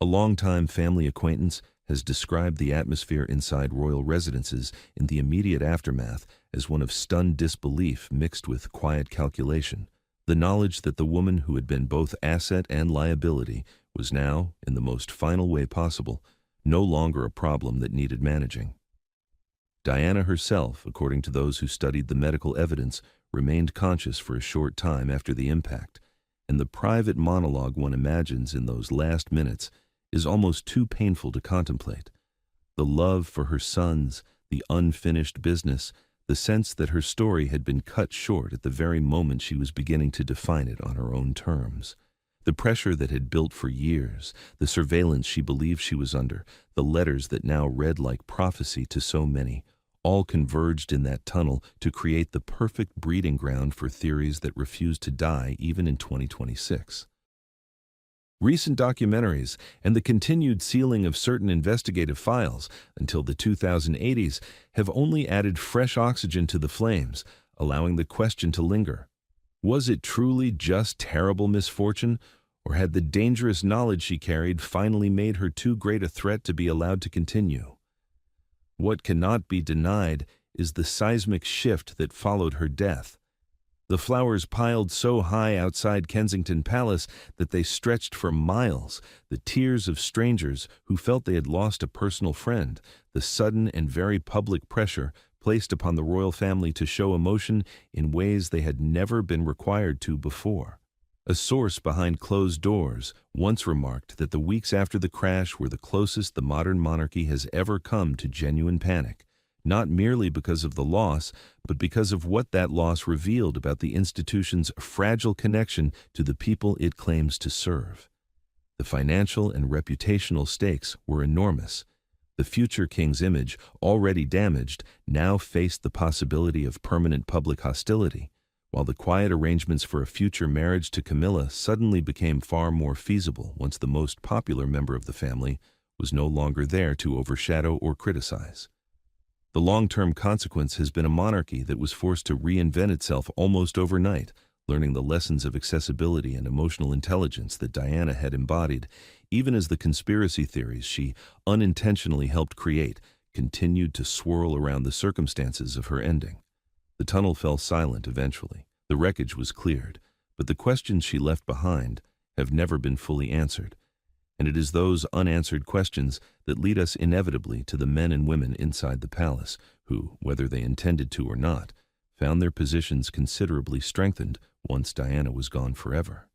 A longtime family acquaintance has described the atmosphere inside royal residences in the immediate aftermath as one of stunned disbelief mixed with quiet calculation. The knowledge that the woman who had been both asset and liability was now, in the most final way possible, no longer a problem that needed managing. Diana herself, according to those who studied the medical evidence, remained conscious for a short time after the impact, and the private monologue one imagines in those last minutes is almost too painful to contemplate. The love for her sons, the unfinished business, the sense that her story had been cut short at the very moment she was beginning to define it on her own terms. The pressure that had built for years, the surveillance she believed she was under, the letters that now read like prophecy to so many, all converged in that tunnel to create the perfect breeding ground for theories that refuse to die even in 2026. Recent documentaries and the continued sealing of certain investigative files until the 2080s have only added fresh oxygen to the flames, allowing the question to linger. Was it truly just terrible misfortune, or had the dangerous knowledge she carried finally made her too great a threat to be allowed to continue? What cannot be denied is the seismic shift that followed her death. The flowers piled so high outside Kensington Palace that they stretched for miles, the tears of strangers who felt they had lost a personal friend, the sudden and very public pressure placed upon the royal family to show emotion in ways they had never been required to before. A source behind closed doors once remarked that the weeks after the crash were the closest the modern monarchy has ever come to genuine panic, not merely because of the loss, but because of what that loss revealed about the institution's fragile connection to the people it claims to serve. The financial and reputational stakes were enormous. The future king's image, already damaged, now faced the possibility of permanent public hostility, while the quiet arrangements for a future marriage to Camilla suddenly became far more feasible once the most popular member of the family was no longer there to overshadow or criticize. The long-term consequence has been a monarchy that was forced to reinvent itself almost overnight, learning the lessons of accessibility and emotional intelligence that Diana had embodied, even as the conspiracy theories she unintentionally helped create continued to swirl around the circumstances of her ending. The tunnel fell silent eventually. The wreckage was cleared, but the questions she left behind have never been fully answered. And it is those unanswered questions that lead us inevitably to the men and women inside the palace who, whether they intended to or not, found their positions considerably strengthened once Diana was gone forever.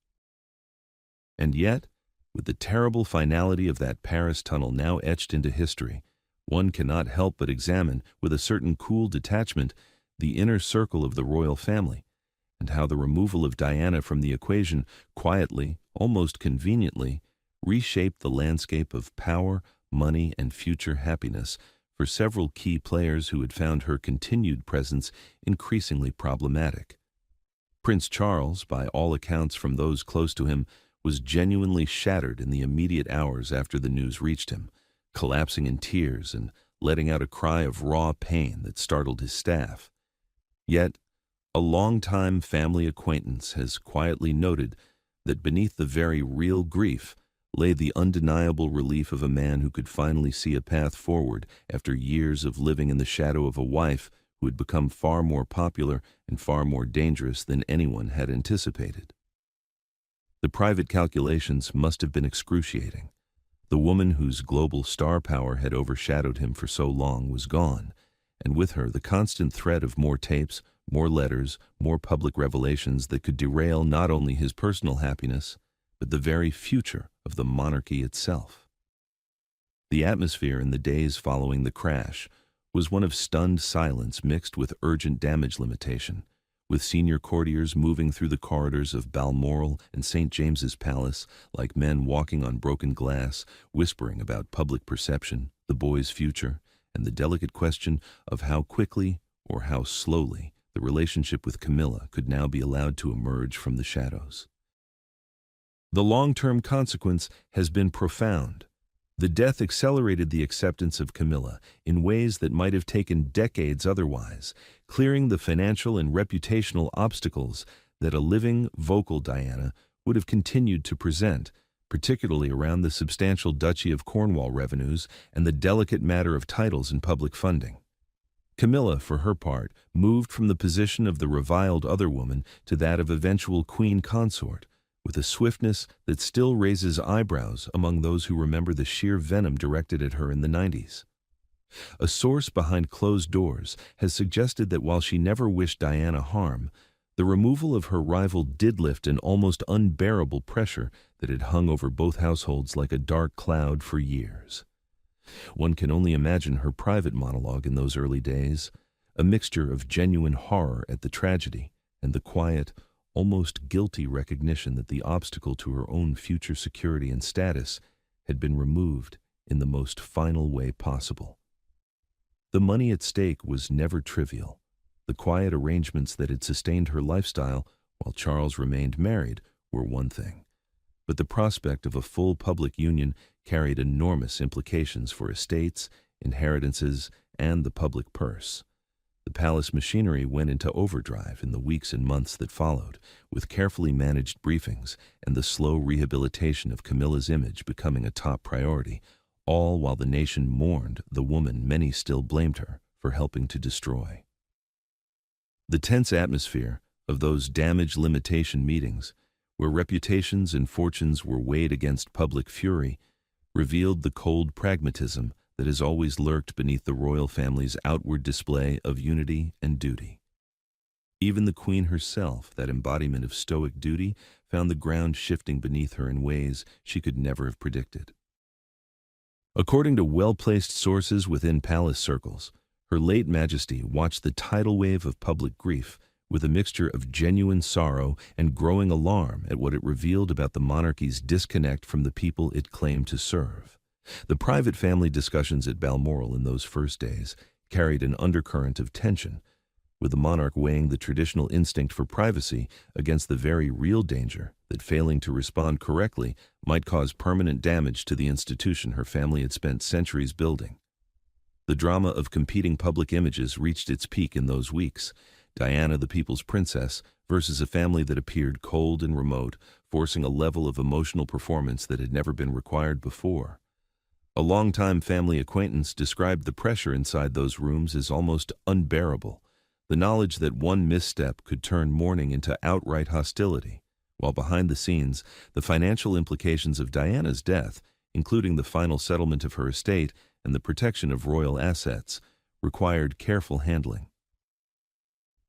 And yet, with the terrible finality of that Paris tunnel now etched into history, one cannot help but examine, with a certain cool detachment, the inner circle of the royal family, and how the removal of Diana from the equation quietly, almost conveniently, reshaped the landscape of power, money, and future happiness for several key players who had found her continued presence increasingly problematic. Prince Charles, by all accounts from those close to him, was genuinely shattered in the immediate hours after the news reached him, collapsing in tears and letting out a cry of raw pain that startled his staff. Yet, a long-time family acquaintance has quietly noted that beneath the very real grief lay the undeniable relief of a man who could finally see a path forward after years of living in the shadow of a wife who had become far more popular and far more dangerous than anyone had anticipated. The private calculations must have been excruciating. The woman whose global star power had overshadowed him for so long was gone, and with her the constant threat of more tapes, more letters, more public revelations that could derail not only his personal happiness, but the very future of the monarchy itself. The atmosphere in the days following the crash was one of stunned silence mixed with urgent damage limitation, with senior courtiers moving through the corridors of Balmoral and St. James's Palace like men walking on broken glass, whispering about public perception, the boy's future, and the delicate question of how quickly or how slowly the relationship with Camilla could now be allowed to emerge from the shadows. The long-term consequence has been profound. The death accelerated the acceptance of Camilla in ways that might have taken decades otherwise, clearing the financial and reputational obstacles that a living, vocal Diana would have continued to present, particularly around the substantial Duchy of Cornwall revenues and the delicate matter of titles and public funding. Camilla, for her part, moved from the position of the reviled other woman to that of eventual Queen Consort, with a swiftness that still raises eyebrows among those who remember the sheer venom directed at her in the 90s. A source behind closed doors has suggested that while she never wished Diana harm, the removal of her rival did lift an almost unbearable pressure that had hung over both households like a dark cloud for years. One can only imagine her private monologue in those early days, a mixture of genuine horror at the tragedy and the quiet, almost guilty recognition that the obstacle to her own future security and status had been removed in the most final way possible. The money at stake was never trivial. The quiet arrangements that had sustained her lifestyle while Charles remained married were one thing, but the prospect of a full public union carried enormous implications for estates, inheritances, and the public purse. The palace machinery went into overdrive in the weeks and months that followed, with carefully managed briefings and the slow rehabilitation of Camilla's image becoming a top priority, all while the nation mourned the woman many still blamed her for helping to destroy. The tense atmosphere of those damage limitation meetings, where reputations and fortunes were weighed against public fury, revealed the cold pragmatism that has always lurked beneath the royal family's outward display of unity and duty. Even the Queen herself, that embodiment of stoic duty, found the ground shifting beneath her in ways she could never have predicted. According to well-placed sources within palace circles, Her late Majesty watched the tidal wave of public grief with a mixture of genuine sorrow and growing alarm at what it revealed about the monarchy's disconnect from the people it claimed to serve. The private family discussions at Balmoral in those first days carried an undercurrent of tension, with the monarch weighing the traditional instinct for privacy against the very real danger that failing to respond correctly might cause permanent damage to the institution her family had spent centuries building. The drama of competing public images reached its peak in those weeks. Diana, the people's princess, versus a family that appeared cold and remote, forcing a level of emotional performance that had never been required before. A longtime family acquaintance described the pressure inside those rooms as almost unbearable, the knowledge that one misstep could turn mourning into outright hostility, while behind the scenes, the financial implications of Diana's death, including the final settlement of her estate and the protection of royal assets, required careful handling.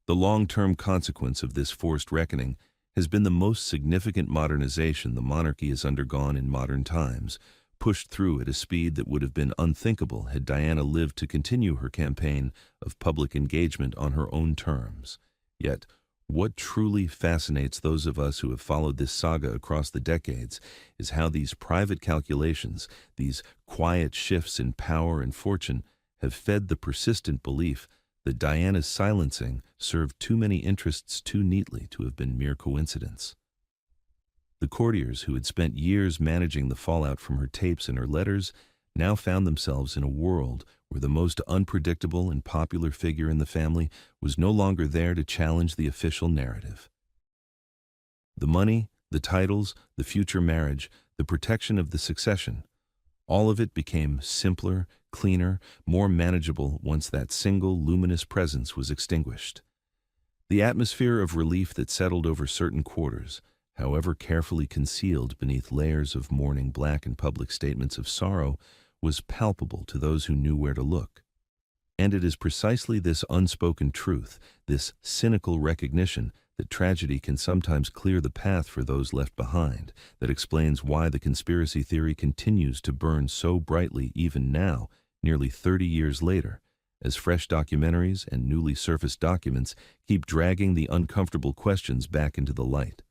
The long-term consequence of this forced reckoning has been the most significant modernization the monarchy has undergone in modern times, pushed through at a speed that would have been unthinkable had Diana lived to continue her campaign of public engagement on her own terms. Yet, what truly fascinates those of us who have followed this saga across the decades is how these private calculations, these quiet shifts in power and fortune, have fed the persistent belief that Diana's silencing served too many interests too neatly to have been mere coincidence. The courtiers who had spent years managing the fallout from her tapes and her letters now found themselves in a world where the most unpredictable and popular figure in the family was no longer there to challenge the official narrative. The money, The titles, the future marriage, the protection of the succession. All of it became simpler, cleaner, more manageable once that single luminous presence was extinguished. The atmosphere of relief that settled over certain quarters, however carefully concealed beneath layers of mourning black and public statements of sorrow, was palpable to those who knew where to look. And it is precisely this unspoken truth, this cynical recognition that tragedy can sometimes clear the path for those left behind, that explains why the conspiracy theory continues to burn so brightly even now, nearly 30 years later, as fresh documentaries and newly surfaced documents keep dragging the uncomfortable questions back into the light.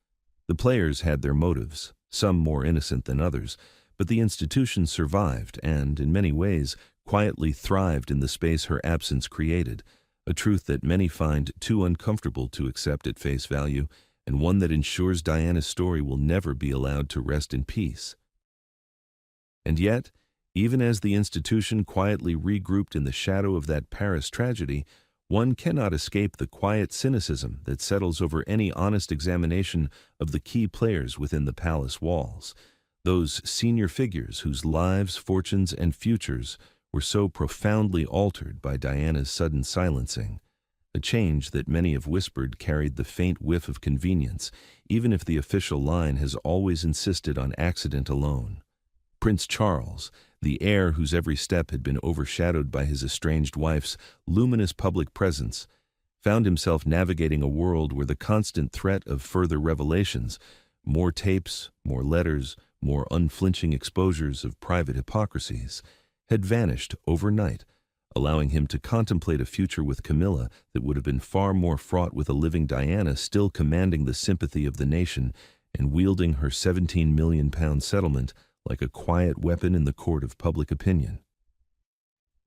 The players had their motives, some more innocent than others, but the institution survived and, in many ways, quietly thrived in the space her absence created, a truth that many find too uncomfortable to accept at face value, and one that ensures Diana's story will never be allowed to rest in peace. And yet, even as the institution quietly regrouped in the shadow of that Paris tragedy, one cannot escape the quiet cynicism that settles over any honest examination of the key players within the palace walls, those senior figures whose lives, fortunes, and futures were so profoundly altered by Diana's sudden silencing, a change that many have whispered carried the faint whiff of convenience, even if the official line has always insisted on accident alone. Prince Charles, the heir whose every step had been overshadowed by his estranged wife's luminous public presence, found himself navigating a world where the constant threat of further revelations, more tapes, more letters, more unflinching exposures of private hypocrisies, had vanished overnight, allowing him to contemplate a future with Camilla that would have been far more fraught with a living Diana still commanding the sympathy of the nation and wielding her £17 million settlement like a quiet weapon in the court of public opinion.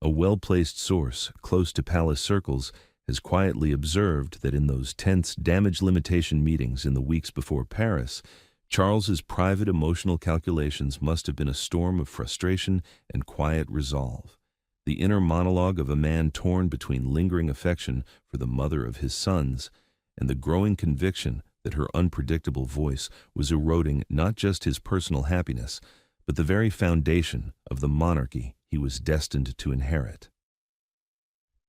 A well-placed source close to palace circles has quietly observed that in those tense damage limitation meetings in the weeks before Paris, Charles's private emotional calculations must have been a storm of frustration and quiet resolve, the inner monologue of a man torn between lingering affection for the mother of his sons and the growing conviction that her unpredictable voice was eroding not just his personal happiness, but the very foundation of the monarchy he was destined to inherit.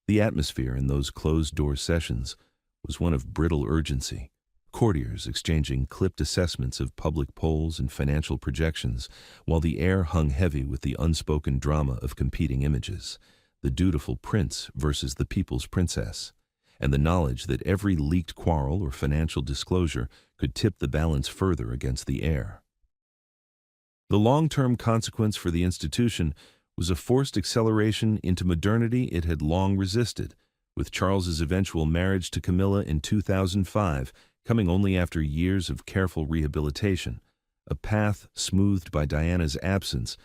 The atmosphere in those closed-door sessions was one of brittle urgency, courtiers exchanging clipped assessments of public polls and financial projections, while the air hung heavy with the unspoken drama of competing images, the dutiful prince versus the people's princess, and the knowledge that every leaked quarrel or financial disclosure could tip the balance further against the heir. The long-term consequence for the institution was a forced acceleration into modernity it had long resisted, with Charles's eventual marriage to Camilla in 2005 coming only after years of careful rehabilitation, a path smoothed by Diana's absence,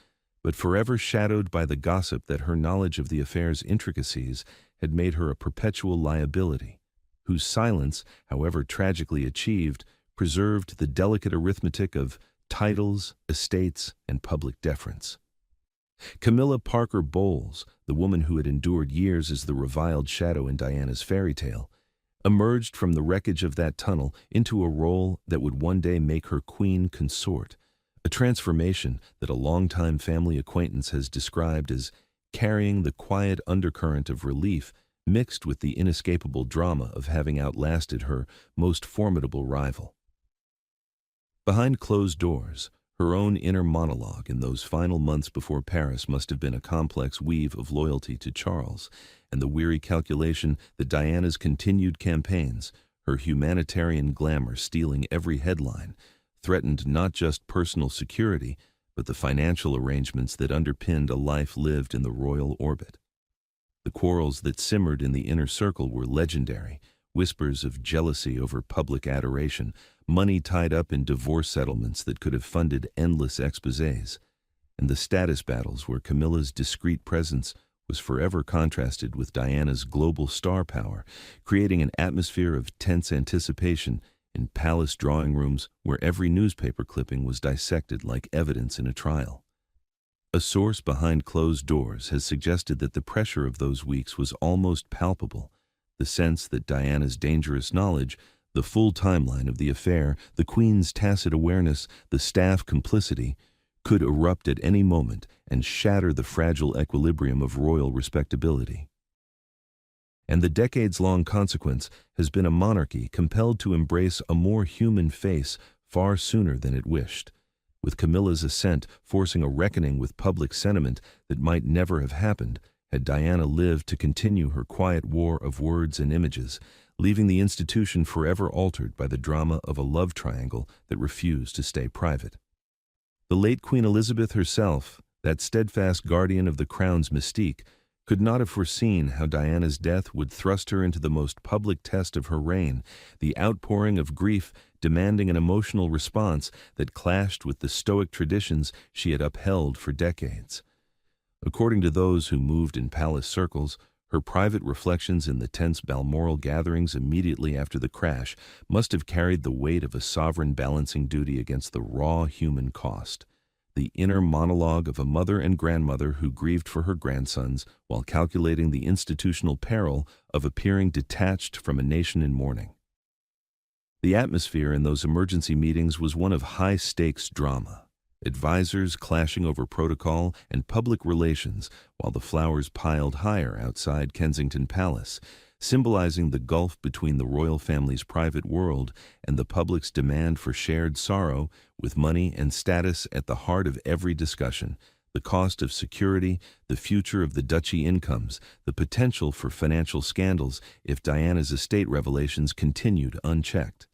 but forever shadowed by the gossip that her knowledge of the affair's intricacies had made her a perpetual liability, whose silence, however tragically achieved, preserved the delicate arithmetic of titles, estates, and public deference. Camilla Parker Bowles, the woman who had endured years as the reviled shadow in Diana's fairy tale, emerged from the wreckage of that tunnel into a role that would one day make her Queen Consort, a transformation that a longtime family acquaintance has described as carrying the quiet undercurrent of relief mixed with the inescapable drama of having outlasted her most formidable rival. Behind closed doors, her own inner monologue in those final months before Paris must have been a complex weave of loyalty to Charles and the weary calculation that Diana's continued campaigns, her humanitarian glamour stealing every headline, threatened not just personal security, but the financial arrangements that underpinned a life lived in the royal orbit. The quarrels that simmered in the inner circle were legendary, whispers of jealousy over public adoration, money tied up in divorce settlements that could have funded endless exposés, and the status battles where Camilla's discreet presence was forever contrasted with Diana's global star power, creating an atmosphere of tense anticipation in palace drawing rooms where every newspaper clipping was dissected like evidence in a trial. A source behind closed doors has suggested that the pressure of those weeks was almost palpable, the sense that Diana's dangerous knowledge The full timeline of the affair, the Queen's tacit awareness, the staff complicity, could erupt at any moment and shatter the fragile equilibrium of royal respectability. And the decades-long consequence has been a monarchy compelled to embrace a more human face far sooner than it wished, with Camilla's ascent forcing a reckoning with public sentiment that might never have happened had Diana lived to continue her quiet war of words and images, leaving the institution forever altered by the drama of a love triangle that refused to stay private. The late Queen Elizabeth herself, that steadfast guardian of the crown's mystique, could not have foreseen how Diana's death would thrust her into the most public test of her reign, the outpouring of grief demanding an emotional response that clashed with the stoic traditions she had upheld for decades. According to those who moved in palace circles, her private reflections in the tense Balmoral gatherings immediately after the crash must have carried the weight of a sovereign balancing duty against the raw human cost. The inner monologue of a mother and grandmother who grieved for her grandsons while calculating the institutional peril of appearing detached from a nation in mourning. The atmosphere in those emergency meetings was one of high-stakes drama, advisors clashing over protocol and public relations while the flowers piled higher outside Kensington Palace, symbolizing the gulf between the royal family's private world and the public's demand for shared sorrow, with money and status at the heart of every discussion. The cost of security, the future of the duchy incomes, the potential for financial scandals if Diana's estate revelations continued unchecked.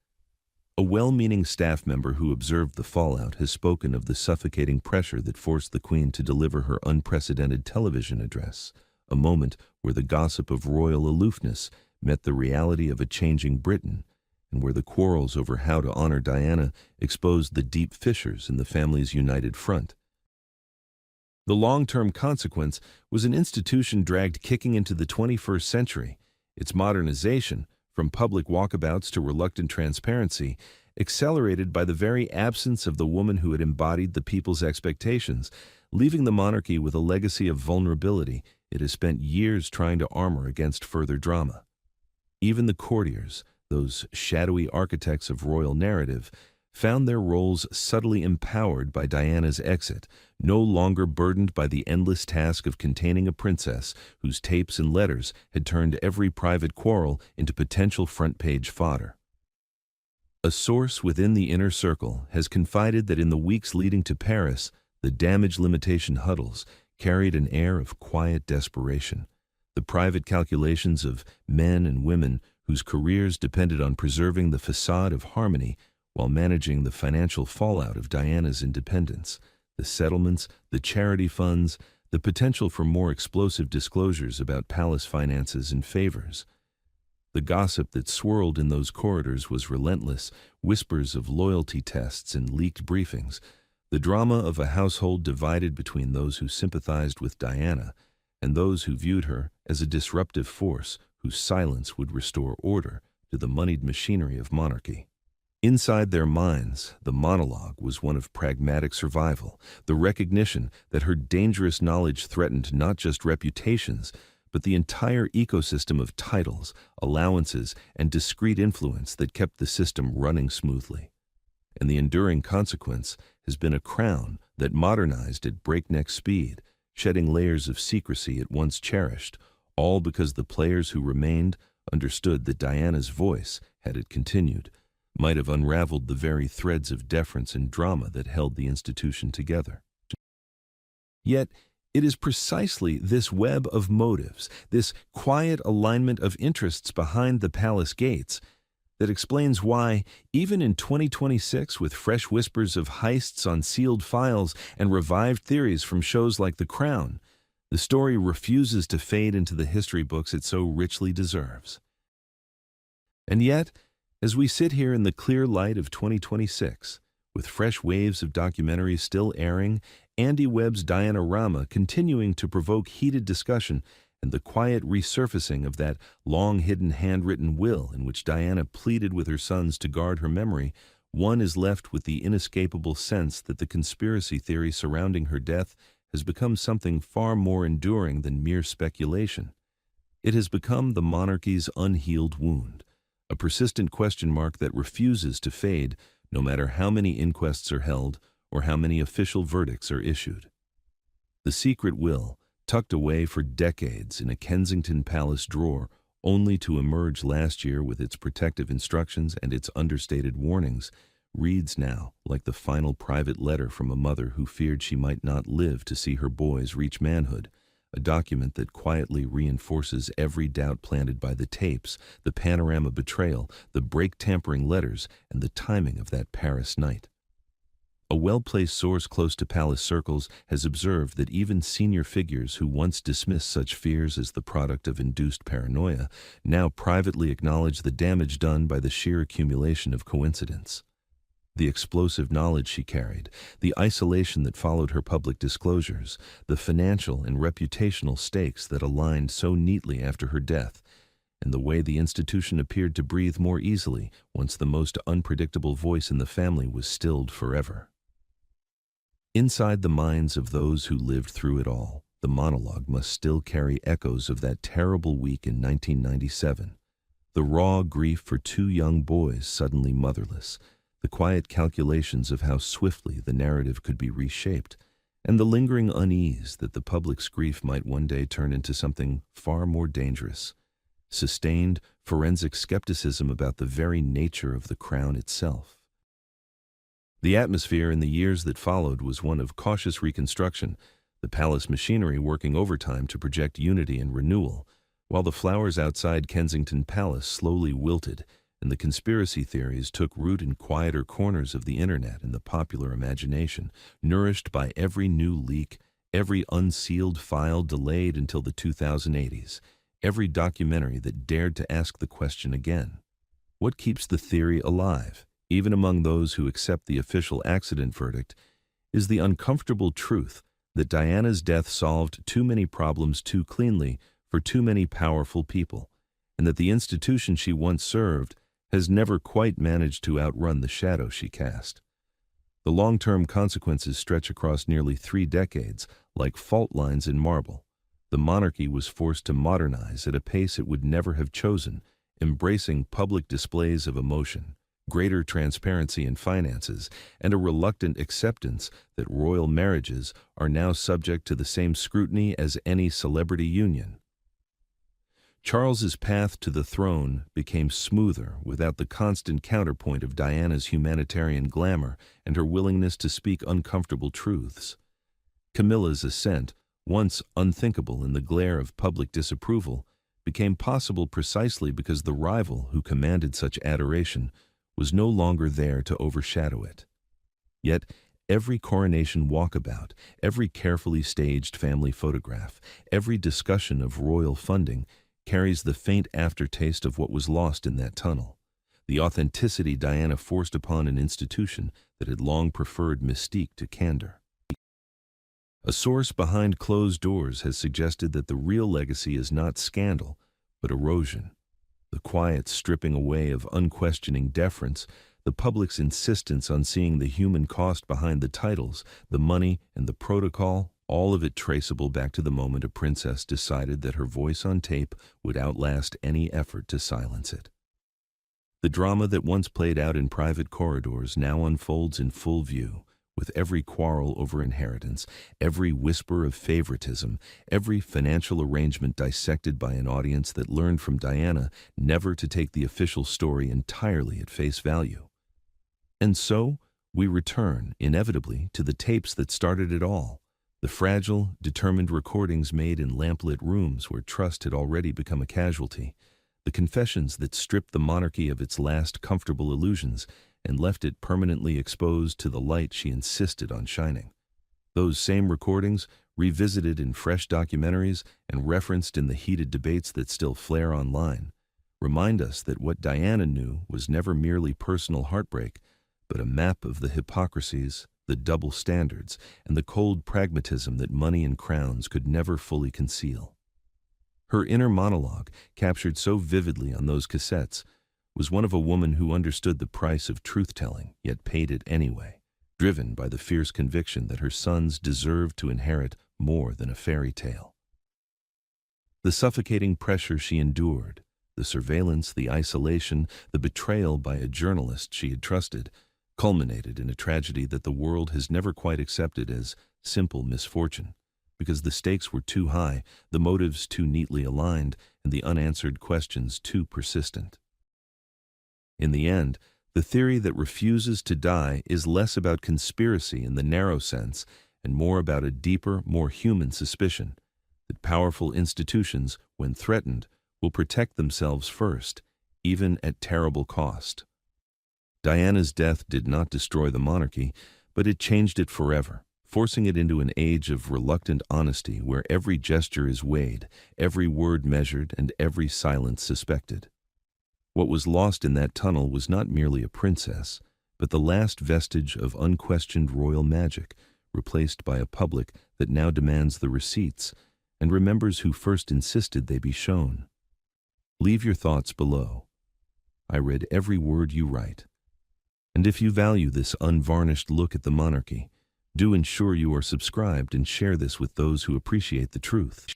A well-meaning staff member who observed the fallout has spoken of the suffocating pressure that forced the Queen to deliver her unprecedented television address, a moment where the gossip of royal aloofness met the reality of a changing Britain, and where the quarrels over how to honor Diana exposed the deep fissures in the family's united front. The long-term consequence was an institution dragged kicking into the 21st century. Its modernization, from public walkabouts to reluctant transparency, accelerated by the very absence of the woman who had embodied the people's expectations, leaving the monarchy with a legacy of vulnerability it has spent years trying to armor against further drama. Even the courtiers, those shadowy architects of royal narrative, found their roles subtly empowered by Diana's exit, no longer burdened by the endless task of containing a princess whose tapes and letters had turned every private quarrel into potential front-page fodder. A source within the inner circle has confided that in the weeks leading to Paris, the damage limitation huddles carried an air of quiet desperation. The private calculations of men and women whose careers depended on preserving the facade of harmony while managing the financial fallout of Diana's independence, the settlements, the charity funds, the potential for more explosive disclosures about palace finances and favors. The gossip that swirled in those corridors was relentless, whispers of loyalty tests and leaked briefings, the drama of a household divided between those who sympathized with Diana and those who viewed her as a disruptive force whose silence would restore order to the moneyed machinery of monarchy. Inside their minds, the monologue was one of pragmatic survival, the recognition that her dangerous knowledge threatened not just reputations, but the entire ecosystem of titles, allowances, and discreet influence that kept the system running smoothly. And the enduring consequence has been a crown that modernized at breakneck speed, shedding layers of secrecy it once cherished, all because the players who remained understood that Diana's voice, had it continued, might have unraveled the very threads of deference and drama that held the institution together. Yet, it is precisely this web of motives, this quiet alignment of interests behind the palace gates, that explains why, even in 2026, with fresh whispers of heists on sealed files and revived theories from shows like The Crown, the story refuses to fade into the history books it so richly deserves. And yet, as we sit here in the clear light of 2026, with fresh waves of documentaries still airing, Andy Webb's Diana Rama continuing to provoke heated discussion, and the quiet resurfacing of that long-hidden handwritten will in which Diana pleaded with her sons to guard her memory, one is left with the inescapable sense that the conspiracy theory surrounding her death has become something far more enduring than mere speculation. It has become the monarchy's unhealed wound, a persistent question mark that refuses to fade no matter how many inquests are held or how many official verdicts are issued. The secret will, tucked away for decades in a Kensington Palace drawer, only to emerge last year with its protective instructions and its understated warnings, reads now like the final private letter from a mother who feared she might not live to see her boys reach manhood, a document that quietly reinforces every doubt planted by the tapes, the Panorama betrayal, the break-tampering letters, and the timing of that Paris night. A well-placed source close to palace circles has observed that even senior figures who once dismissed such fears as the product of induced paranoia now privately acknowledge the damage done by the sheer accumulation of coincidence. The explosive knowledge she carried, the isolation that followed her public disclosures, the financial and reputational stakes that aligned so neatly after her death, and the way the institution appeared to breathe more easily once the most unpredictable voice in the family was stilled forever. Inside the minds of those who lived through it all, the monologue must still carry echoes of that terrible week in 1997. The raw grief for two young boys suddenly motherless, the quiet calculations of how swiftly the narrative could be reshaped, and the lingering unease that the public's grief might one day turn into something far more dangerous. Sustained forensic skepticism about the very nature of the crown itself. The atmosphere in the years that followed was one of cautious reconstruction, the palace machinery working overtime to project unity and renewal, while the flowers outside Kensington Palace slowly wilted, and the conspiracy theories took root in quieter corners of the internet and the popular imagination, nourished by every new leak, every unsealed file delayed until the 2080s, every documentary that dared to ask the question again. What keeps the theory alive, even among those who accept the official accident verdict, is the uncomfortable truth that Diana's death solved too many problems too cleanly for too many powerful people, and that the institution she once served has never quite managed to outrun the shadow she cast. The long-term consequences stretch across nearly 3 decades, like fault lines in marble. The monarchy was forced to modernize at a pace it would never have chosen, embracing public displays of emotion, greater transparency in finances, and a reluctant acceptance that royal marriages are now subject to the same scrutiny as any celebrity union. Charles's path to the throne became smoother without the constant counterpoint of Diana's humanitarian glamour and her willingness to speak uncomfortable truths. Camilla's ascent, once unthinkable in the glare of public disapproval, became possible precisely because the rival who commanded such adoration was no longer there to overshadow it. Yet, every coronation walkabout, every carefully staged family photograph, every discussion of royal funding carries the faint aftertaste of what was lost in that tunnel, the authenticity Diana forced upon an institution that had long preferred mystique to candor. A source behind closed doors has suggested that the real legacy is not scandal, but erosion. The quiet stripping away of unquestioning deference, the public's insistence on seeing the human cost behind the titles, the money, and the protocol, all of it traceable back to the moment a princess decided that her voice on tape would outlast any effort to silence it. The drama that once played out in private corridors now unfolds in full view, with every quarrel over inheritance, every whisper of favoritism, every financial arrangement dissected by an audience that learned from Diana never to take the official story entirely at face value. And so, we return, inevitably, to the tapes that started it all, the fragile, determined recordings made in lamplit rooms where trust had already become a casualty, the confessions that stripped the monarchy of its last comfortable illusions and left it permanently exposed to the light she insisted on shining. Those same recordings, revisited in fresh documentaries and referenced in the heated debates that still flare online, remind us that what Diana knew was never merely personal heartbreak, but a map of the hypocrisies, the double standards, and the cold pragmatism that money and crowns could never fully conceal. Her inner monologue, captured so vividly on those cassettes, was one of a woman who understood the price of truth-telling, yet paid it anyway, driven by the fierce conviction that her sons deserved to inherit more than a fairy tale. The suffocating pressure she endured, the surveillance, the isolation, the betrayal by a journalist she had trusted, culminated in a tragedy that the world has never quite accepted as simple misfortune, because the stakes were too high, the motives too neatly aligned, and the unanswered questions too persistent. In the end, the theory that refuses to die is less about conspiracy in the narrow sense and more about a deeper, more human suspicion that powerful institutions, when threatened, will protect themselves first, even at terrible cost. Diana's death did not destroy the monarchy, but it changed it forever, forcing it into an age of reluctant honesty where every gesture is weighed, every word measured, and every silence suspected. What was lost in that tunnel was not merely a princess, but the last vestige of unquestioned royal magic, replaced by a public that now demands the receipts and remembers who first insisted they be shown. Leave your thoughts below. I read every word you write. And if you value this unvarnished look at the monarchy, do ensure you are subscribed and share this with those who appreciate the truth.